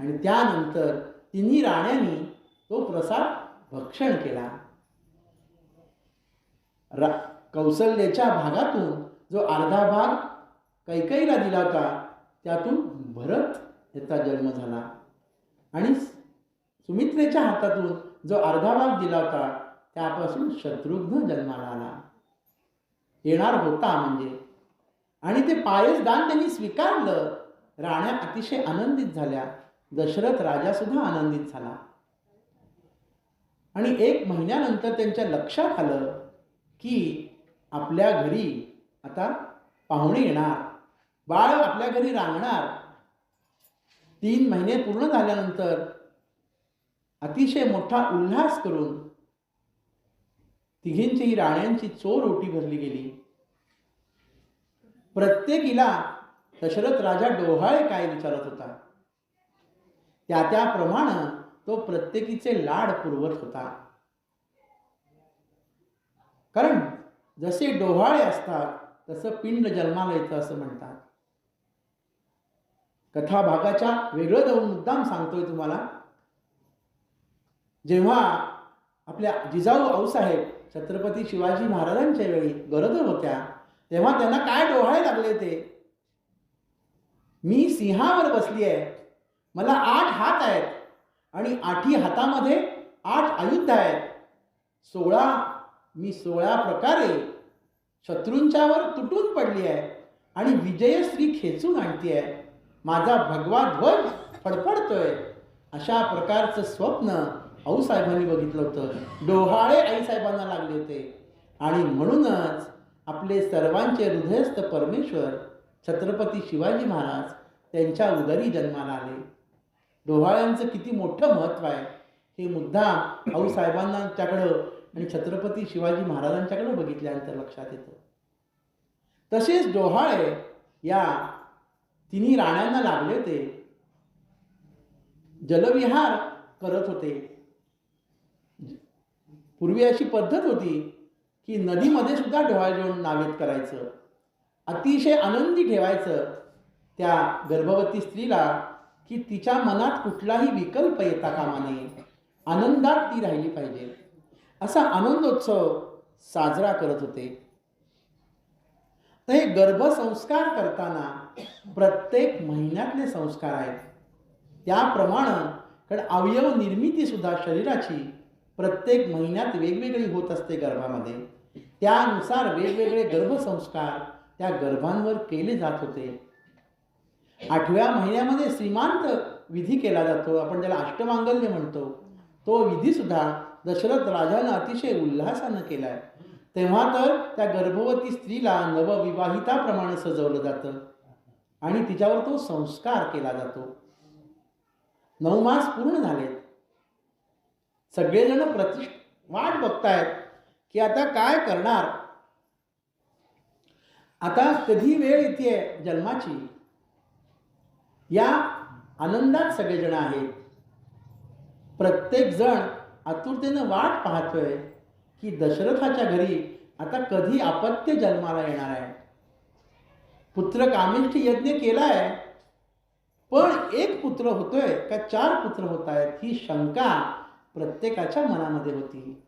आणि त्यानंतर तिन्ही राण्यांनी तो प्रसाद भक्षण केला. कौसल्याच्या भागातून जो अर्धा भाग कैकईला दिला होता त्यातून भरत याचा जन्म झाला आणि सुमित्रेच्या हातातून जो अर्धा भाग दिला होता त्यापासून शत्रुघ्न जन्माला आला, येणार होता म्हणजे. आणि ते पायसदान त्यांनी स्वीकारलं. राण्या अतिशय आनंदित झाल्या, दशरथ राजा सुद्धा आनंदित झाला. आणि 1 महिन्यानंतर त्यांच्या लक्षात आलं की आपल्या घरी आता पाहुणे येणार, बाळ आपल्या घरी रांगणार. 3 महिने पूर्ण झाल्यानंतर अतिशय मोठा उल्हास करून तिघींचीही राण्यांची चोर ओटी भरली गेली. प्रत्येकीला दशरथ राजा डोहाळे काय विचारत होता त्याप्रमाणे तो प्रत्येकीचे लाड पुरवत होता. कारण जसे डोहाळे असतात तसं पिंड जन्माला येतं असं म्हणतात. कथा भागाच्या वेगळं जाऊन मुद्दाम सांगतोय तुम्हाला. जेव्हा आपल्या जिजाऊ आऊसाहेब छत्रपती शिवाजी महाराजांच्या वेळी गरोदर होत्या तेव्हा त्यांना काय डोहाळे लागले ते, मी सिंहावर बसली आहे, मला 8 हात आहेत आणि 8ही हातामध्ये 8 आयुध आहेत, 16 प्रकारे शत्रूंच्यावर तुटून पडली आहे आणि विजयश्री खेचून आणते आहे, माझा भगवा ध्वज फडफडतोय. अशा प्रकारचं स्वप्न आऊसाहेबांनी बघितलं होतं. डोहाळे आईसाहेबांना लागले होते आणि म्हणूनच आपले सर्वांचे हृदयस्थ परमेश्वर छत्रपती शिवाजी महाराज त्यांच्या उदरी जन्माला आले. डोहाळ्यांचं किती मोठं महत्त्व आहे हे मुद्दाम आऊसाहेबांच्याकडं आणि छत्रपती शिवाजी महाराजांच्याकडं बघितल्यानंतर लक्षात येतं. तसेच डोहाळे या तिन्ही राण्यांना लागले होते, जलविहार करत होते. पूर्वी अशी पद्धत होती की नदीमध्ये सुद्धा डोहाळे जेवण नावेत करायचं, अतिशय आनंदी ठेवायचं त्या गर्भवती स्त्रीला की तिच्या मनात कुठलाही विकल्प येता कामा नये, आनंदात ती राहिली पाहिजे, असा आनंदोत्सव साजरा करत होते. तर हे गर्भसंस्कार करताना प्रत्येक महिन्यातले संस्कार आहेत. त्याप्रमाणे कारण अवयव निर्मिती सुद्धा शरीराची प्रत्येक महिन्यात वेगवेगळी होत असते गर्भामध्ये. त्यानुसार वेगवेगळे गर्भसंस्कार त्या गर्भांवर केले जात होते. 8व्या महिन्यामध्ये श्रीमांत विधी केला जातो, आपण त्याला अष्टमांगल्य म्हणतो. तो विधीसुद्धा दशरथ राजानं अतिशय उल्हासानं केला आहे. तेव्हा तर त्या गर्भवती स्त्रीला नवविवाहिताप्रमाणे सजवलं जातं आणि तिच्यावर तो संस्कार केला जातो. 9 मास पूर्ण झालेत. सगळेजण वाट बघतायत की आता काय करणार, आता कधी वेळ येते जन्माची. या आनंदात सगळेजण आहेत. प्रत्येक जण आतुरतेनं वाट पाहतोय की दशरथाच्या घरी आता कधी अपत्य जन्माला येणार आहे. पुत्र कामिष्ठी यज्ञ केलाय, पण एक पुत्र होतोय का 4 पुत्र होत आहेत, ही शंका प्रत्येकाच्या मनामध्ये होती.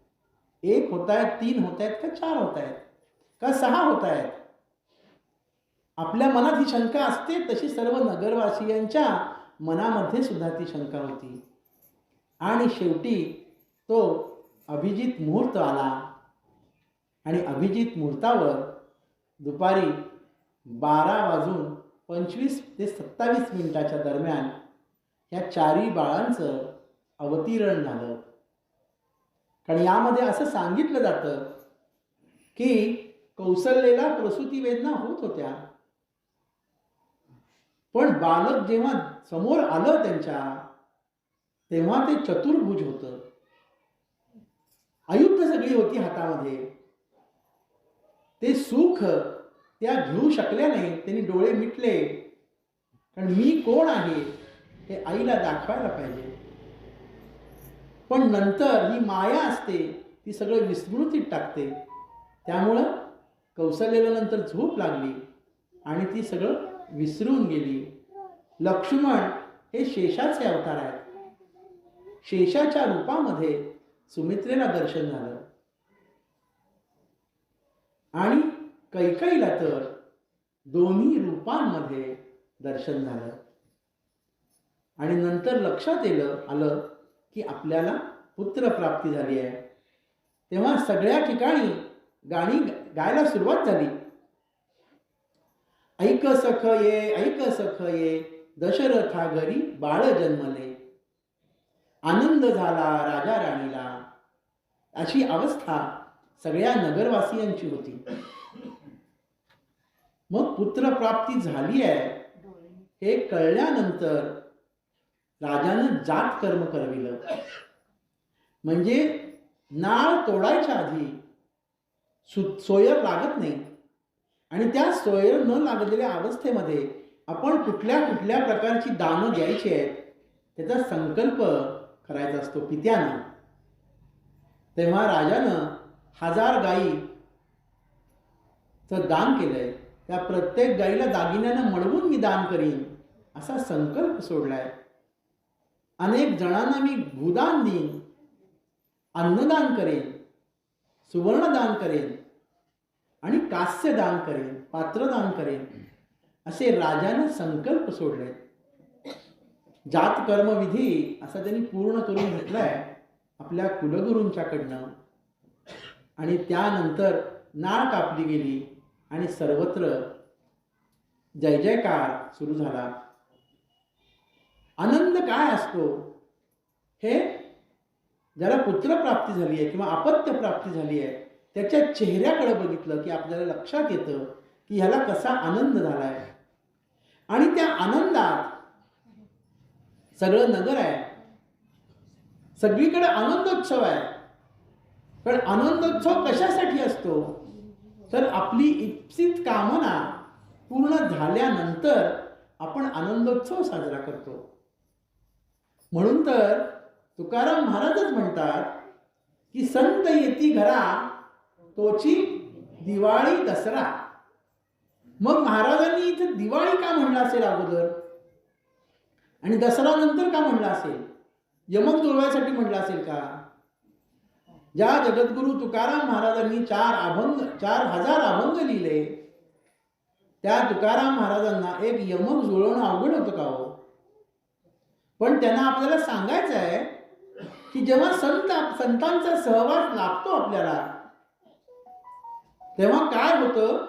1 होत आहेत, 3 होत आहेत का 4 होत आहेत का 6 होत आहेत. आपल्या मनात ही शंका असते, तशी सर्व नगरवासियांच्या मनामध्ये सुद्धा ती शंका होती. आणि शेवटी तो अभिजित मुहूर्त आला आणि अभिजित मुहूर्तावर दुपारी 12:25 ते 27 दरम्यान ह्या 4ही बाळांचं अवतीरण झालं. कारण यामध्ये असं सांगितलं जातं की कौसल्याला प्रसूती वेदना होत होत्या, पण बालक जेव्हा समोर आलं त्यांच्या, तेव्हा ते चतुर्भुज होतं. आयुध सगळी होती हातामध्ये. ते सुख त्या घेऊ शकल्या नाही. त्यांनी डोळे मिटले, कारण मी कोण आहे हे आईला दाखवायला पाहिजे. पण नंतर ही माया असते, ती सगळं विस्मृतीत टाकते. त्यामुळं कौसल्याला नंतर झोप लागली आणि ती सगळं विसरून गेली. लक्ष्मण हे शेषाचे अवतार आहेत. शेषाच्या रूपामध्ये सुमित्रेला दर्शन झालं आणि कैकेयीला तर दोन्ही रूपांमध्ये दर्शन झालं. आणि नंतर लक्षात आलं की आपल्याला पुत्रप्राप्ती झाली आहे. तेव्हा सगळ्या ठिकाणी गाणी गायला सुरुवात झाली. ऐक सख ये दशरथा घरी बाळ जन्मले, आनंद झाला राजा राणीला. अशी अवस्था सगळ्या नगरवासियांची होती. मग पुत्रप्राप्ती झाली आहे हे कळल्यानंतर राजानं जात कर्म करविलं. म्हणजे नाळ तोडायच्या आधी सोयर लागत नाही, आणि त्या सोयर न लागलेल्या अवस्थेमध्ये आपण कुठल्या कुठल्या प्रकारची दानं द्यायची आहेत त्याचा संकल्प करायचा असतो पित्यानं. तेव्हा राजानं 1000 गायीचं दान केलंय. त्या प्रत्येक गायीला दागिन्यानं मळवून मी दान करीन असा संकल्प सोडलाय. अनेक जणांना मी भूदान देईन, अन्नदान करेन, सुवर्णदान करेन आणि कास्य दान करेन, पात्रदान करेन, असे राजानं संकल्प सोडले. जात कर्मविधी असा त्यांनी पूर्ण करून घेतलाय आपल्या कुलगुरूंच्याकडनं. आणि त्यानंतर नाळ कापली गेली आणि सर्वत्र जय जयकार सुरू झाला. आनंद काय असतो हे ज्याला पुत्रप्राप्ती झाली आहे किंवा अपत्य प्राप्ती झाली आहे त्याच्या चेहऱ्याकडे बघितलं की आपल्याला लक्षात येतं की ह्याला कसा आनंद झाला आहे. आणि त्या आनंदात सगळं नगर आहे, सगळीकडे आनंदोत्सव आहे. पण आनंदोत्सव कशासाठी असतो तर आपली इप्सित कामना पूर्ण झाल्यानंतर आपण आनंदोत्सव साजरा करतो. म्हणून तर तुकाराम महाराजच म्हणतात की संत येती घरा तोची दिवाळी दसरा. मग महाराजांनी इथे दिवाळी का म्हणलं असेल अगोदर आणि दसरा नंतर का म्हणलं असेल? यमक जुळवायसाठी म्हणलं असेल का? ज्या जगद्गुरु तुकाराम महाराजांनी 4000 अभंग लिहिले त्या तुकाराम महाराजांना एक यमक जुळवणं अवघड होतं का हो? पण त्यांना आपल्याला सांगायचं आहे की जेव्हा संतांचा सहवास लाभतो आपल्याला, तेव्हा काय होतं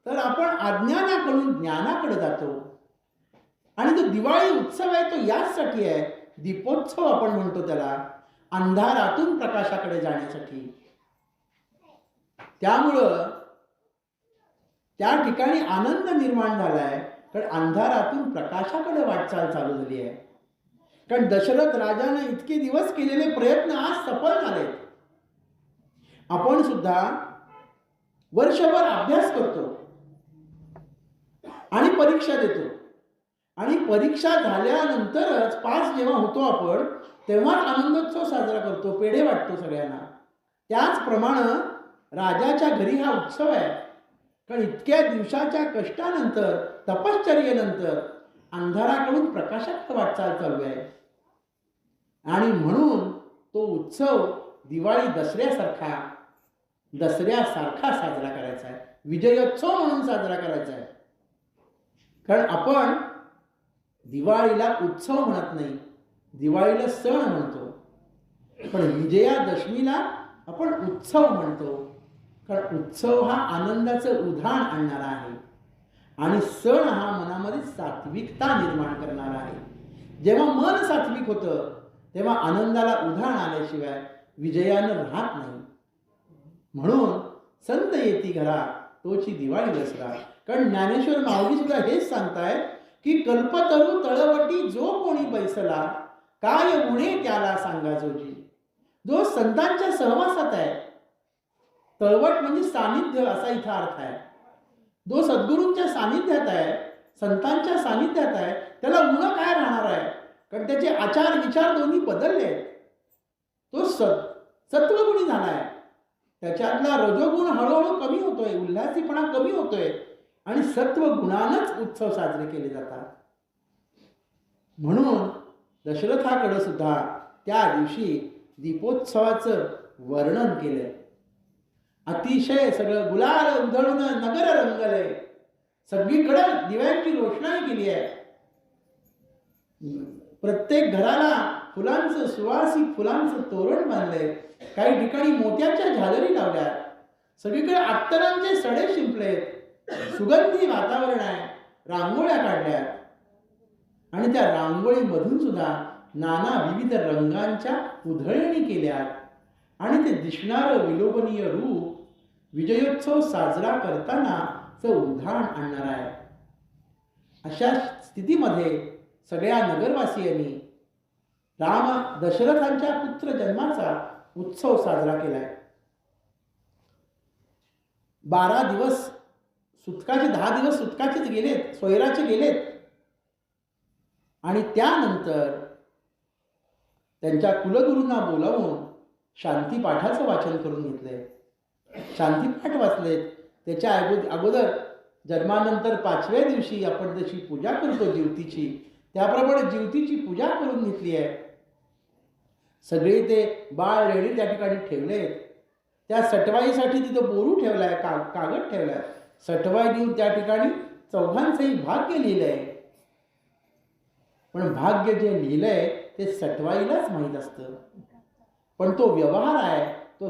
तर आपण अज्ञानाकडून ज्ञानाकडे जातो. आणि तो दिवाळी उत्सव आहे तो याचसाठी आहे, दीपोत्सव आपण म्हणतो त्याला, अंधारातून प्रकाशाकडे जाण्यासाठी. त्यामुळं त्या ठिकाणी आनंद निर्माण झालाय, कारण अंधारातून प्रकाशाकडे वाटचाल चालू झाली आहे. कारण दशरथ राजाने इतके दिवस केलेले प्रयत्न आज सफल झालेत. आपण सुद्धा वर्षभर अभ्यास करतो आणि परीक्षा देतो, आणि परीक्षा झाल्यानंतरच पास जेव्हा होतो आपण, तेव्हा आनंदोत्सव साजरा करतो, पेढे वाटतो सगळ्यांना. त्याचप्रमाणे राजाच्या घरी हा उत्सव आहे, कारण इतक्या दिवसाच्या कष्टानंतर, तपश्चर्येनंतर अंधाराकडून प्रकाशाकडे वाटचाल चालू आहे. आणि म्हणून तो उत्सव दिवाळी दसऱ्यासारखा साजरा करायचा आहे, विजयोत्सव म्हणून साजरा करायचा आहे. कारण आपण दिवाळीला उत्सव म्हणत नाही, दिवाळीला सण म्हणतो. पण विजयादशमीला आपण उत्सव म्हणतो, कारण उत्सव हा आनंदाचं उधाण आणणारा आहे आणि सण हा मनामध्ये सात्विकता निर्माण करणारा आहे. जेव्हा मन सात्विक होतं तेव्हा आनंदाला उधाण आल्याशिवाय विजयानं राहत नाही. म्हणून संत येती घरा तोची दिवाळी दसरा. कारण ज्ञानेश्वर माऊली सुद्धा हेच सांगताय की कल्पतरू तळवटी जो कोणी बैसला, काय उणे त्याला सांगा जोजी. जो संतांच्या सहवासात आहे, तळवट म्हणजे सानिध्य असा इथं अर्थ आहे. जो सद्गुरूंच्या सानिध्यात आहे, संतांच्या सानिध्यात आहे, त्याला उणं काय राहणार आहे? कारण त्याचे आचार विचार दोन्ही बदलले आहेत. तो सत्वगुणी झाला आहे, त्याच्यातला रजोगुण हळूहळू कमी होतोय, उल्हासीपणा कमी होतोय आणि सत्वगुणानंच उत्सव साजरे केले जातात. म्हणून दशरथाकडे सुद्धा त्या दिवशी दीपोत्सवाचं वर्णन केलंय. अतिशय सगळं गुलाल उधळून नगर रंगले, सगळीकडे दिव्यांची रोषणाई केली आहे. प्रत्येक घराला फुलांचं, सुवासिक फुलांचं तोरण बांधलंय. काही ठिकाणी मोत्याच्या झालरी लावल्या, सगळीकडे अत्तरांचे सडे शिंपलेत, सुगंधी वातावरण आहे, रांगोळ्या काढल्या आणि त्या रांगोळीमधून सुद्धा नाना विविध रंगांच्या उधळणी केल्या आणि ते दिसणारं विलोभनीय रूप विजयोत्सव साजरा करतानाचं उधाण आणणार आहे. अशा स्थितीमध्ये सगळ्या नगरवासियांनी दशरथांच्या पुत्र जन्माचा उत्सव साजरा केलाय. 12 दिवस सुटकाचे, 10 दिवस सुटकाचेच गेलेत, सोयराचे गेलेत. आणि त्यानंतर त्यांच्या कुलगुरूंना बोलावून शांतीपाठाचं वाचन करून घेतलंय. शांतीपाठ वाचलेत. त्याच्या अगोदर जन्मानंतर 5व्या दिवशी आपण जशी पूजा करतो ज्योतीची, त्याप्रमाणे ज्योतीची पूजा करून घेतली आहे. सगळे ते बाळ रेडी त्या ठिकाणी ठेवलेत. त्या सटवाईसाठी तिथं बोरू ठेवलाय, कागद ठेवलाय. सटवाई देऊन त्या ठिकाणी चौघांचंही भाग्य लिहिलंय. पण भाग्य जे लिहिलंय ते सटवाईलाच माहीत असतं. पण तो व्यवहार आहे, तो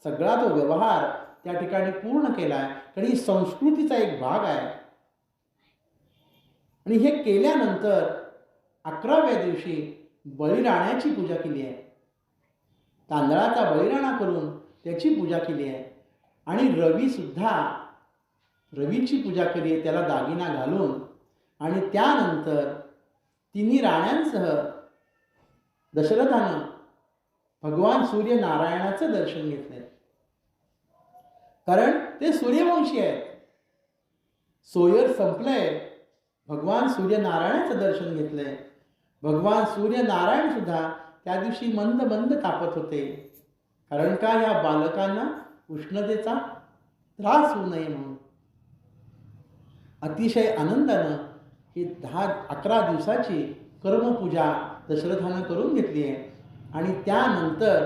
सगळा तो व्यवहार त्या ठिकाणी पूर्ण केलाय, कारण ही संस्कृतीचा एक भाग आहे. आणि हे केल्यानंतर 11व्या दिवशी बळीराण्याची पूजा केली आहे. तांदळाचा बळीराणा करून त्याची पूजा केली आहे. आणि रवीची पूजा केली आहे, त्याला दागिना घालून. आणि त्यानंतर तिन्ही राण्यांसह दशरथानं भगवान सूर्यनारायणाचं दर्शन घेतलंय. कारण ते सूर्यवंशी आहेत. सोयर संपलंय, भगवान सूर्यनारायणाचं दर्शन घेतलंय. भगवान सूर्यनारायण सुद्धा त्या दिवशी मंद मंद तापत होते. कारण का? या बालकांना उष्णतेचा त्रास होऊ नये म्हणून. अतिशय आनंदानं ही 11 दिवसाची कर्मपूजा दशरथानं करून घेतली आहे. आणि त्यानंतर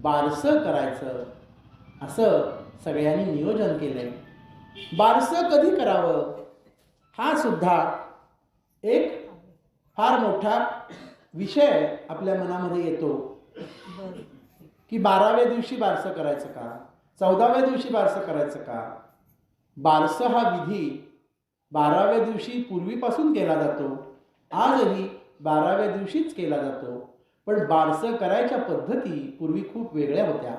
बारसं करायचं असं सगळ्यांनी नियोजन केलं आहे. बारसं कधी करावं हा सुद्धा एक फार मोठा विषय आपल्या मनामध्ये येतो की 12व्या दिवशी बारसं करायचं का, 14व्या दिवशी बारसं करायचं का. बारसं हा विधी 12व्या दिवशी पूर्वीपासून केला जातो, आजही 12व्या दिवशीच केला जातो. पण बारसं करायच्या पद्धती पूर्वी खूप वेगळ्या होत्या.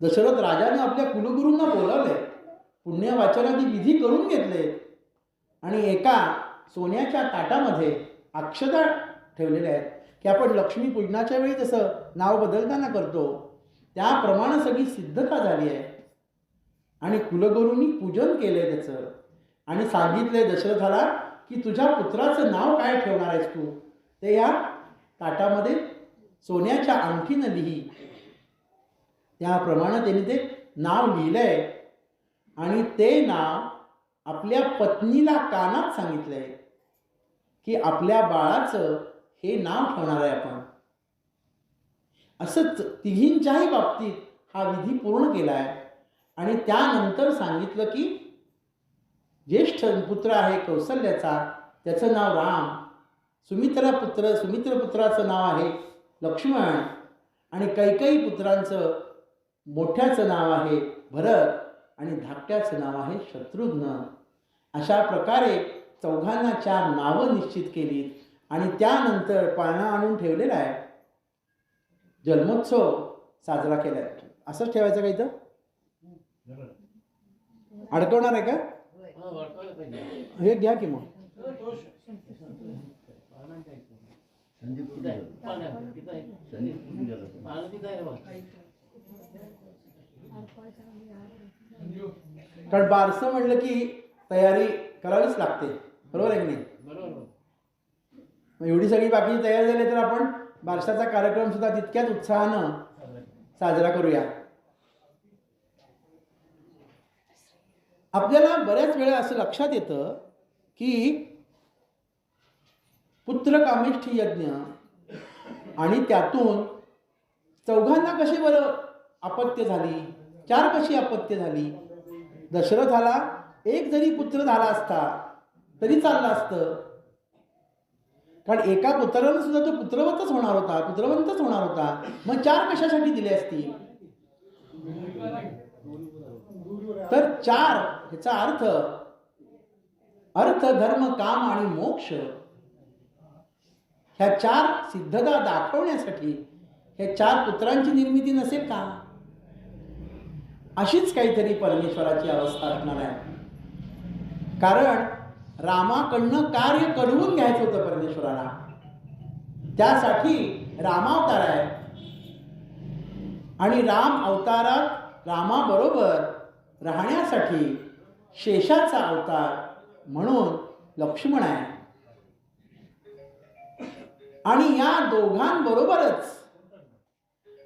दशरथ राजाने आपल्या कुलगुरूंना बोलावले, पुण्यवाचनादी विधी करून घेतले आणि एका सोन्याच्या ताटामध्ये अक्षता ठेवलेल्या आहेत की आपण लक्ष्मीपूजनाच्या वेळी जसं नाव बदलताना करतो त्याप्रमाणे सगळी सिद्धता झाली आहे. आणि कुलगुरूंनी पूजन केलं आहे त्याचं आणि सांगितलं आहे दशरथाला की तुझ्या पुत्राचं नाव काय ठेवणार आहेस तू, ते या ताटामध्ये सोन्याच्या अंगठीनं लिही. त्याप्रमाणे त्यांनी ते नाव लिहिलं आहे आणि ते नाव आपल्या पत्नीला कानात सांगितलं आहे की आपल्या बाळाचं हे नाव ठेवणार आहे आपण. असंच तिघींच्याही बाबतीत हा विधी पूर्ण केला आहे. आणि त्यानंतर सांगितलं की ज्येष्ठ पुत्र आहे कौसल्याचा, त्याचं नाव राम, सुमित्र पुत्राचं नाव आहे लक्ष्मण आणि कैकेयी पुत्रांचं मोठ्याचं नाव आहे भरत आणि धाकट्याचं नाव आहे शत्रुघ्न. अशा प्रकारे चौघांना 4 नावं निश्चित केली आणि त्यानंतर पाळणा आणून ठेवलेला आहे. जन्मोत्सव साजरा केला आहे. असंच ठेवायचं का इथं? अडकवणार आहे का? हे घ्या की मग. कारण बारसं म्हणलं की तयारी करावीच लागते, बरोबर आहे की नाही? मग एवढी सगळी बाकीची तयारी झाली तर आपण बारशाचा कार्यक्रम सुद्धा तितक्याच उत्साहानं साजरा करूया. आपल्याला बऱ्याच वेळा असं लक्षात येतं की पुत्रकामेष्ठी यज्ञ आणि त्यातून चौघांना कशी बरं अपत्य झाली, 4 कशी अपत्य झाली. दशरथाला एक जरी पुत्र झाला असता तरी चाललं असतं, कारण एका पुत्रानं सुद्धा तो पुत्रवंतच होणार होता. मग 4 कशासाठी दिले असतील? तर 4 ह्याचा अर्थ धर्म काम आणि मोक्ष ह्या 4 सिद्धता दाखवण्यासाठी ह्या 4 पुत्रांची निर्मिती नसेल का? अशीच काहीतरी परमेश्वराची अवस्था असणार आहे. कारण रामाकडनं कार्य करून घ्यायचं होतं परमेश्वराला, त्यासाठी रामावतार आहे आणि राम अवतारात रामाबरोबर राहण्यासाठी शेषाचा अवतार म्हणून लक्ष्मण आहे. आणि या दोघांबरोबरच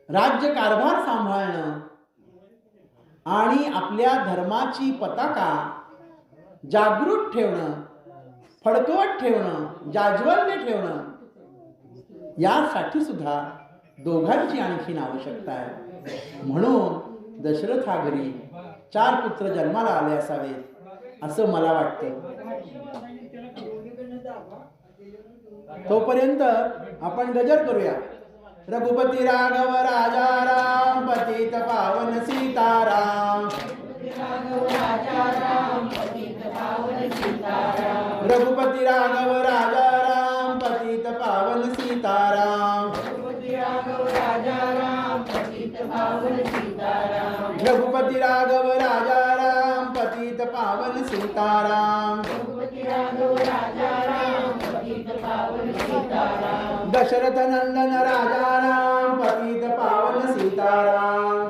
राज्यकारभार सांभाळणं आणि आपल्या धर्माची पताका जागृत ठेवणं, फडकवत ठेवणं, जाज्वल्य ठेवणं, यासाठी सुद्धा दोघांची आणखीन आवश्यकता आहे. म्हणून दशरथा घरी 4 पुत्र जन्माला आले असावेत असं मला वाटतं. तोपर्यंत आपण गजर करूया. रघुपती राघव राजा राम पतित पावन सीताराम. रघुपती राघव राजा राम पतित पावन सीताराम. रघुपती राघव राजा राम पतित पावन सीताराम. दशरथ नंदन राजा राम पतित पावन सीताराम.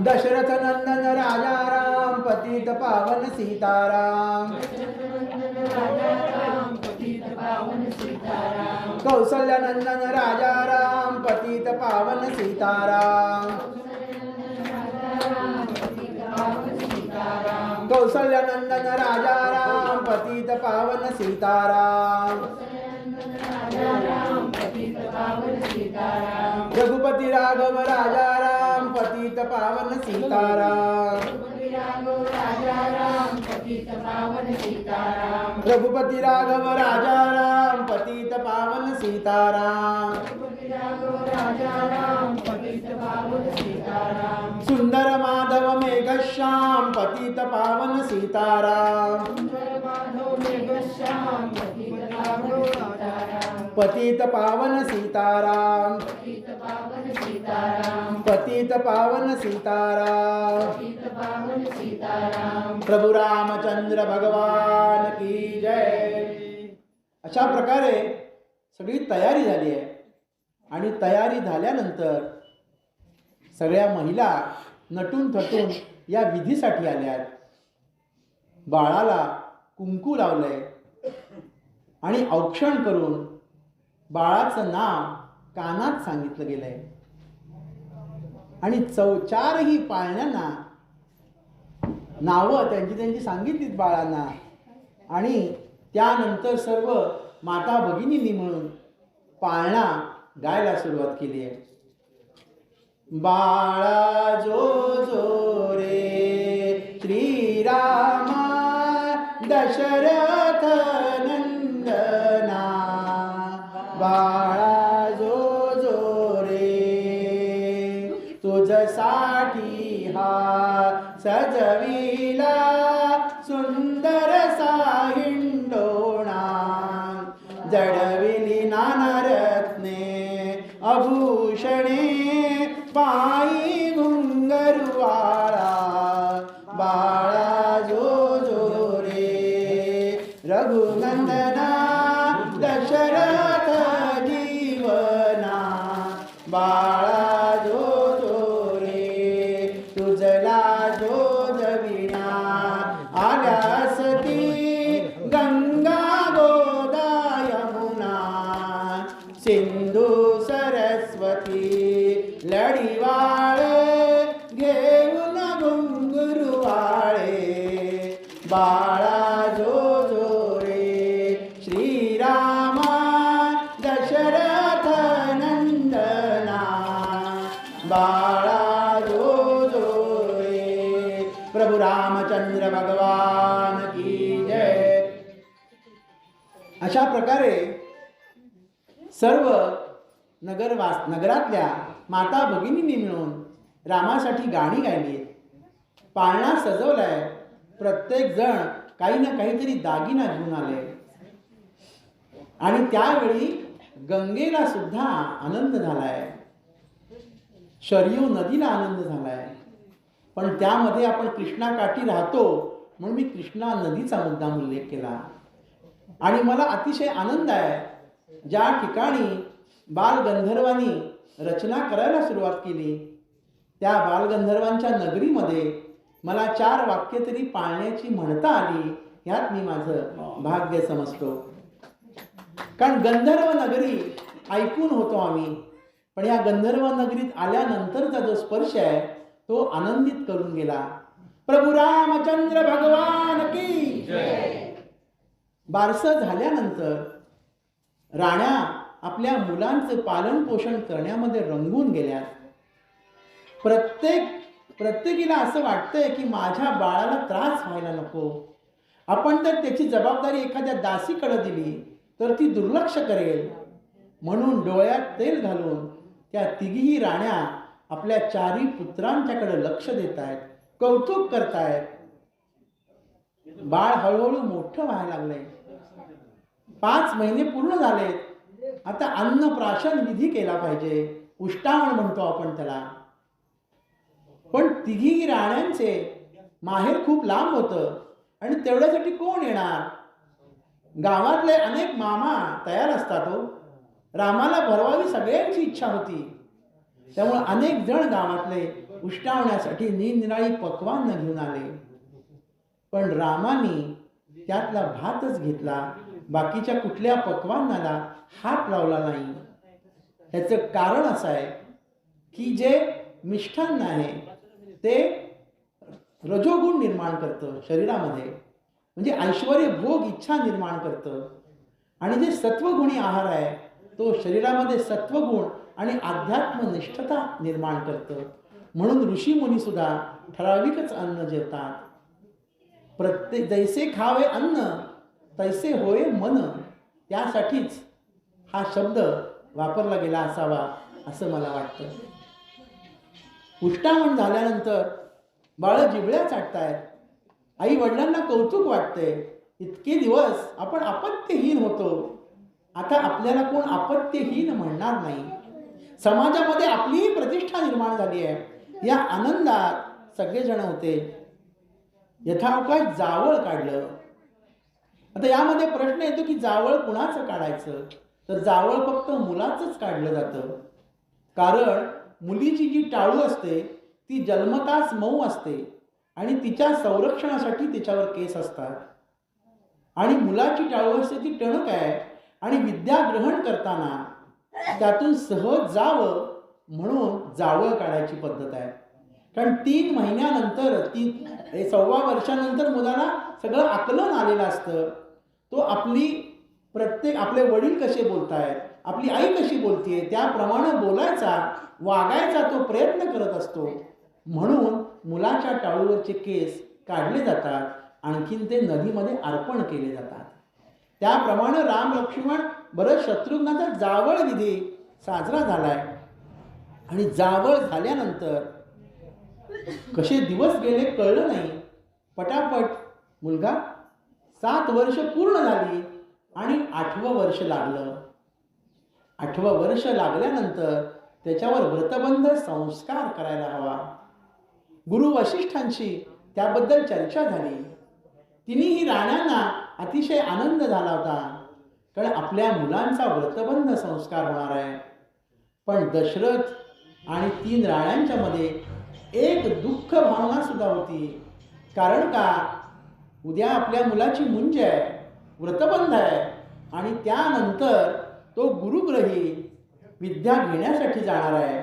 दशरथ नंदन राजा राम पतित पावन सीताराम. कौसल्य नंदन राजा राम पतित पावन सीताराम. कौसल्य नंदन राजा राम पतित पावन सीताराम. पतित पावन सीताराम। रघुपति राघव राजा राम पतित पावन सीताराम। रघुपति राघव राजा राम पतित पावन सीताराम। रघुपति राघव राजा राम पतित पावन सीताराम। रघुपति राघव राजा राम पतित पावन सीताराम। सुंदर माधव मेघश्याम पतित पावन सीताराम। सुंदर माधव मेघश्याम पतित पावन सीताराम। पतित पावन सीताराम। पतित पावन सीताराम। पतित पावन सीताराम। पतित पावन सीताराम। प्रभु रामचंद्र भगवान की जय। अशा प्रकारे सगळी तयारी झाली आहे आणि तयारी झाल्यानंतर सगळ्या महिला नटून थटून या विधीसाठी आल्या आहेत. बाळाला कुंकू लावलंय आणि औक्षण करून बाळाचं नाव कानात सांगितलं गेलंय आणि चारही पाळण्यांना नावं त्यांची त्यांची सांगितलीत बाळांना आणि त्यानंतर सर्व माता भगिनींनी मिळून पाळणा गायला सुरुवात केली आहे. बाळा जो जो रे श्रीरामा दशरथ नंदना. बाळा जो जो रे तुझसाठी हा सजविला सुंदर हिंडोणा. जडविली नाना रत्ने आभूषणे पायी घुंगरुवाळा. बाळा जो जो रे रघुनंदना दशरथ जीवना. बाळा जो जो रे तुझला जो जविना. आल्यासती गंगा गोदा यमुना सिंधू सरस्वती लढिवाळे घेऊन घुंगरुवाळे. बाळा जो जो रे श्रीरामा दशरथ नंदना. बाळा जो जो रे प्रभु रामचंद्र भगवान की जय. अशा प्रकारे सर्व नगरातल्या माता भगिनींनी मिळून रामासाठी गाणी गायली. पाळणा सजवलाय. प्रत्येक जण काही ना काहीतरी दागिना घेऊन आले आणि त्यावेळी गंगेला सुद्धा आनंद झालाय. शरयू नदीला आनंद झालाय. पण त्यामध्ये आपण कृष्णाकाठी राहतो म्हणून मी कृष्णा नदीचा मुद्दाम उल्लेख केला. आणि मला अतिशय आनंद आहे ज्या ठिकाणी बालगंधर्वांनी रचना करायला सुरुवात केली त्या बालगंधर्वांच्या नगरीमध्ये मला 4 वाक्य तरी पाळण्याची म्हणता आली. ह्यात मी माझं भाग्य समजतो. कारण गंधर्व नगरी ऐकून होतो आम्ही, पण या गंधर्व नगरीत आल्यानंतरचा जो स्पर्श आहे तो आनंदित करून गेला. प्रभु रामचंद्र भगवान की जय. बारसं झाल्यानंतर राण्या आपल्या मुलांचं पालन पोषण करण्यामध्ये रंगून गेल्या. प्रत्येकीला असं वाटतंय की माझ्या बाळाला त्रास व्हायला नको. आपण तर त्याची जबाबदारी एखाद्या दासीकडे दिली तर ती दुर्लक्ष करेल. म्हणून डोळ्यात तेल घालून त्या तिघीही राण्या आपल्या 4 पुत्रांच्याकडे लक्ष देत आहेत, कौतुक करतायत. बाळ हळूहळू मोठं व्हायला लागलंय. 5 महिने पूर्ण झालेत. आता अन्नप्राशन विधी केला पाहिजे. उष्टावण म्हणतो आपण त्याला. पण तिघी राण्यांचे माहेर खूप लांब होतं आणि तेवढ्यासाठी कोण येणार. गावातले अनेक मामा तयार असतात. रामाला भरवावी सगळ्यांची इच्छा होती. त्यामुळे अनेक जण गावातले उष्टावण्यासाठी निरनिराळी पक्वान्न घेऊन आले. पण रामाने त्यातला भातच घेतला. बाकीच्या कुठल्या पक्वान्नाला हात लावला नाही. ह्याचं कारण असं आहे की जे मिष्ठान्न आहे ते रजोगुण निर्माण करतं शरीरामध्ये, म्हणजे ऐश्वर्य भोग इच्छा निर्माण करतं. आणि जे सत्वगुणी आहार आहे तो शरीरामध्ये सत्वगुण आणि अध्यात्मनिष्ठता निर्माण करतं. म्हणून ऋषीमुनीसुद्धा ठराविकच अन्न जेवतात. प्रत्येक जैसे खावे अन्न तैसे होय मन, त्यासाठीच हा शब्द वापरला गेला असावा असं मला वाटतं. पुष्टावण झाल्यानंतर बाळं जिभल्या चाटतायत. आई वडिलांना कौतुक वाटते. इतके दिवस आपण अपत्यहीन होतो, आता आपल्याला कोण अपत्यहीन म्हणणार नाही. समाजामध्ये आपलीही प्रतिष्ठा निर्माण झाली आहे. या आनंदात सगळेजण होते. यथावकाश जावळ काढलं. आता यामध्ये प्रश्न येतो की जावळ कुणाचं काढायचं, तर जावळ फक्त मुलाचंच काढलं जातं. कारण मुलीची जी टाळू असते ती जन्मताच मऊ असते आणि तिच्या संरक्षणासाठी तिच्यावर केस असतात. आणि मुलाची टाळू असते ती टणक आहे आणि विद्या ग्रहण करताना त्यातून सहज जावं म्हणून जावळ काढायची पद्धत आहे. कारण 3 महिन्यानंतर 1.25 वर्षानंतर मुलाला सगळं आकलन आलेलं असतं. तो आपले वडील कसे बोलतायत, आपली आई कशी बोलतीये त्याप्रमाणे बोलायचा, वागायचा तो प्रयत्न करत असतो. म्हणून मुलाच्या टाळूवरचे केस काढले जातात, आणखीन ते नदीमध्ये अर्पण केले जातात. त्याप्रमाणे राम लक्ष्मण भरत शत्रुघ्नाचा जावळ विधी साजरा झालाय. आणि जावळ झाल्यानंतर कसे दिवस गेले कळलं नाही. पटापट मुलगा 7 वर्ष पूर्ण झाली आणि 8वं वर्ष लागलं. 8वं वर्ष लागल्यानंतर त्याच्यावर व्रतबंध संस्कार करायला हवा. गुरु वशिष्ठांशी त्याबद्दल चर्चा झाली. तिन्ही राण्यांना अतिशय आनंद झाला होता, कारण आपल्या मुलांचा व्रतबंध संस्कार होणार आहे. पण दशरथ आणि 3 राण्यांच्या मध्ये एक दुःख भावना सुद्धा होती. कारण का, उद्या आपल्या मुलाची मुंज आहे, व्रतबंध आहे आणि त्यानंतर तो गुरुग्रही विद्या घेण्यासाठी जाणार आहे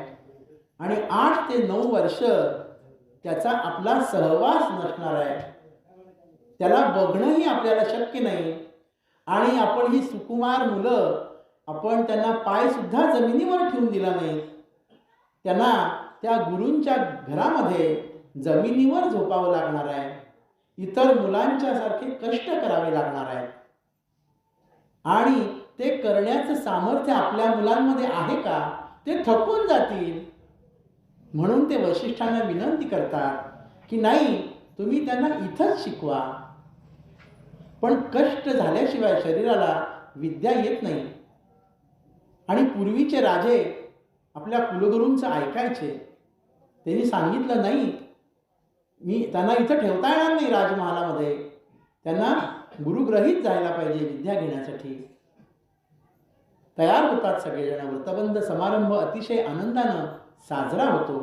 आणि 8 ते 9 वर्ष त्याचा आपला सहवास नसणार आहे. त्याला बघणंही आपल्याला शक्य नाही. आणि आपण ही सुकुमार मुलं, आपण त्यांना पाय सुद्धा जमिनीवर ठेवून दिला नाही. त्यांना त्या गुरूंच्या घरामध्ये जमिनीवर झोपावं लागणार आहे. इतर मुलांच्या सारखे कष्ट करावे लागणार आहे. आणि ते करण्याचं सामर्थ्य आपल्या मुलांमध्ये आहे का, ते थकून जातील. म्हणून ते वशिष्ठांना विनंती करतात की नाही, तुम्ही त्यांना इथंच शिकवा. पण कष्ट झाल्याशिवाय शरीराला विद्या येत नाही. आणि पूर्वीचे राजे आपल्या कुलगुरूंचं ऐकायचे. त्यांनी सांगितलं नाही, त्यांना इथं ठेवता येणार नाही राजमहालामध्ये, त्यांना गुरुग्रहीत जायला पाहिजे विद्या घेण्यासाठी. तयार होतात सगळेजण. व्रतबंध समारंभ अतिशय आनंदानं साजरा होतो